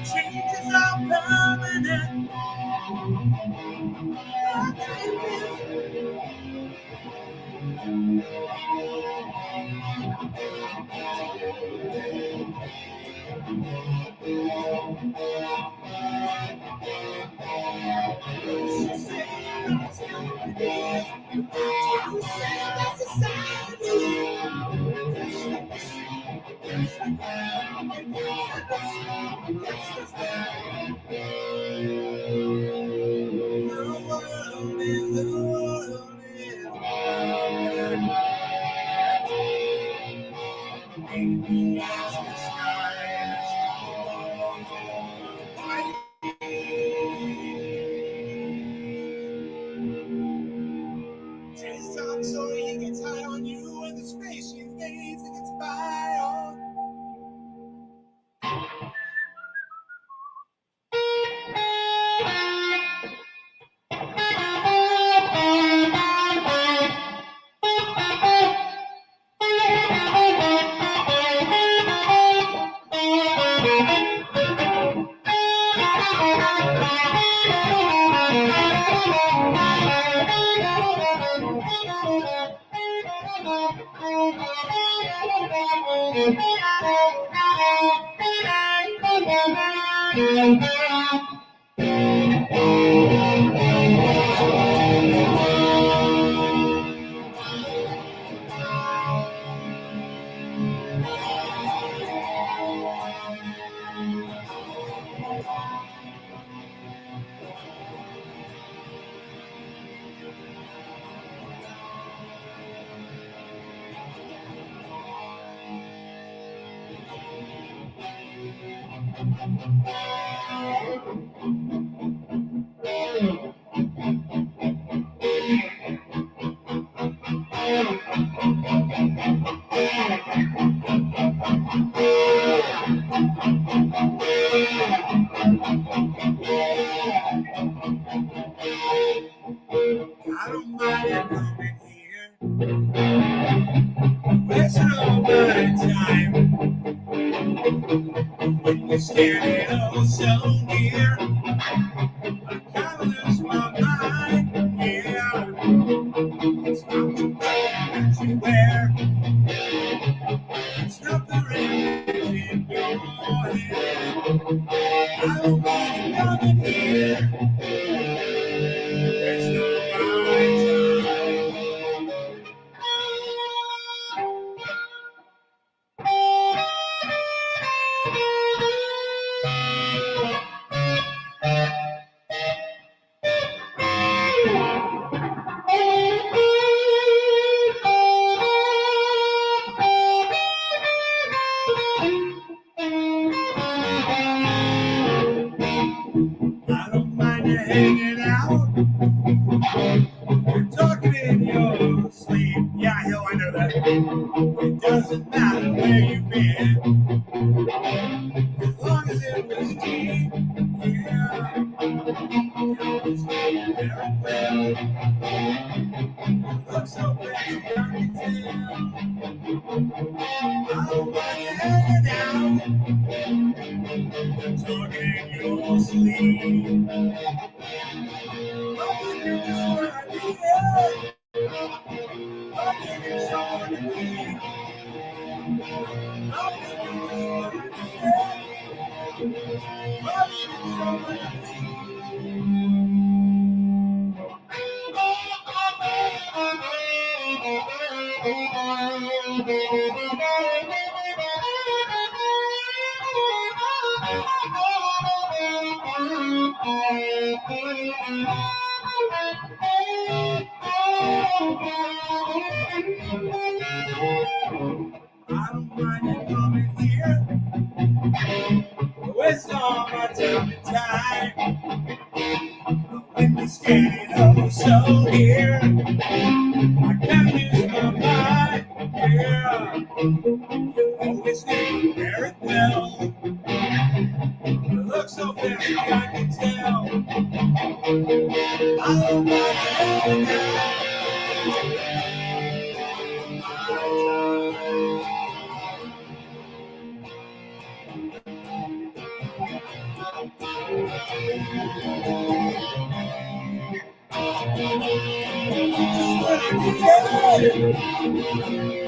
Changes are permanent. I don't mind it coming here. Wasting all my time. When you're standing oh so near, I kinda lose my mind. Yeah, it's not the button that you wear. It's not the ring in your head. I don't mind it coming here. Wasting all my time. I don't mind you hanging out. You're talking in your sleep. Yeah, hell, I know that. It doesn't matter where you've been, as long as it was deep. Yeah, you always know very well. You look so fancy, I can tell. I don't mind you hanging out. You're talking in your sleep. Oh, you just wanna be there. I'll give you someone to keep. I'll give you just wanna be there. I'll give you someone to keep. I don't mind you coming here. Waste all my time and time. When you're standing oh so near, I can't lose my mind. Yeah, you always knew very well. You look so fancy, I can tell. I don't mind you now.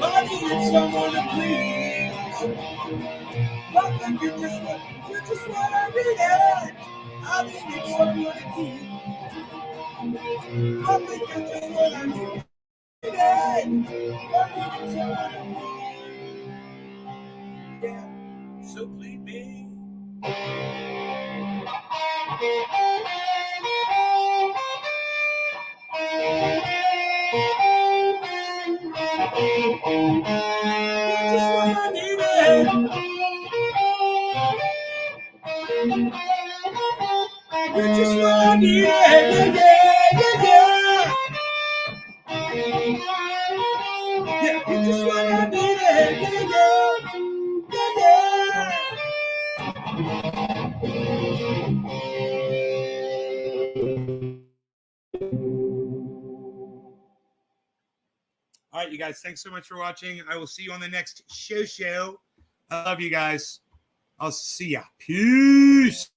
I needed someone to please. I think you're just what I needed. I needed someone to keep. I think you're just what I needed. I needed someone to keep. Yeah, so please me. You're just what I needed. You're just what I needed. Yeah, yeah, yeah. Yeah, you're just what I needed. Yeah, yeah. All right, you guys, thanks so much for watching. I will see you on the next show. I love you guys. I'll see ya. Peace.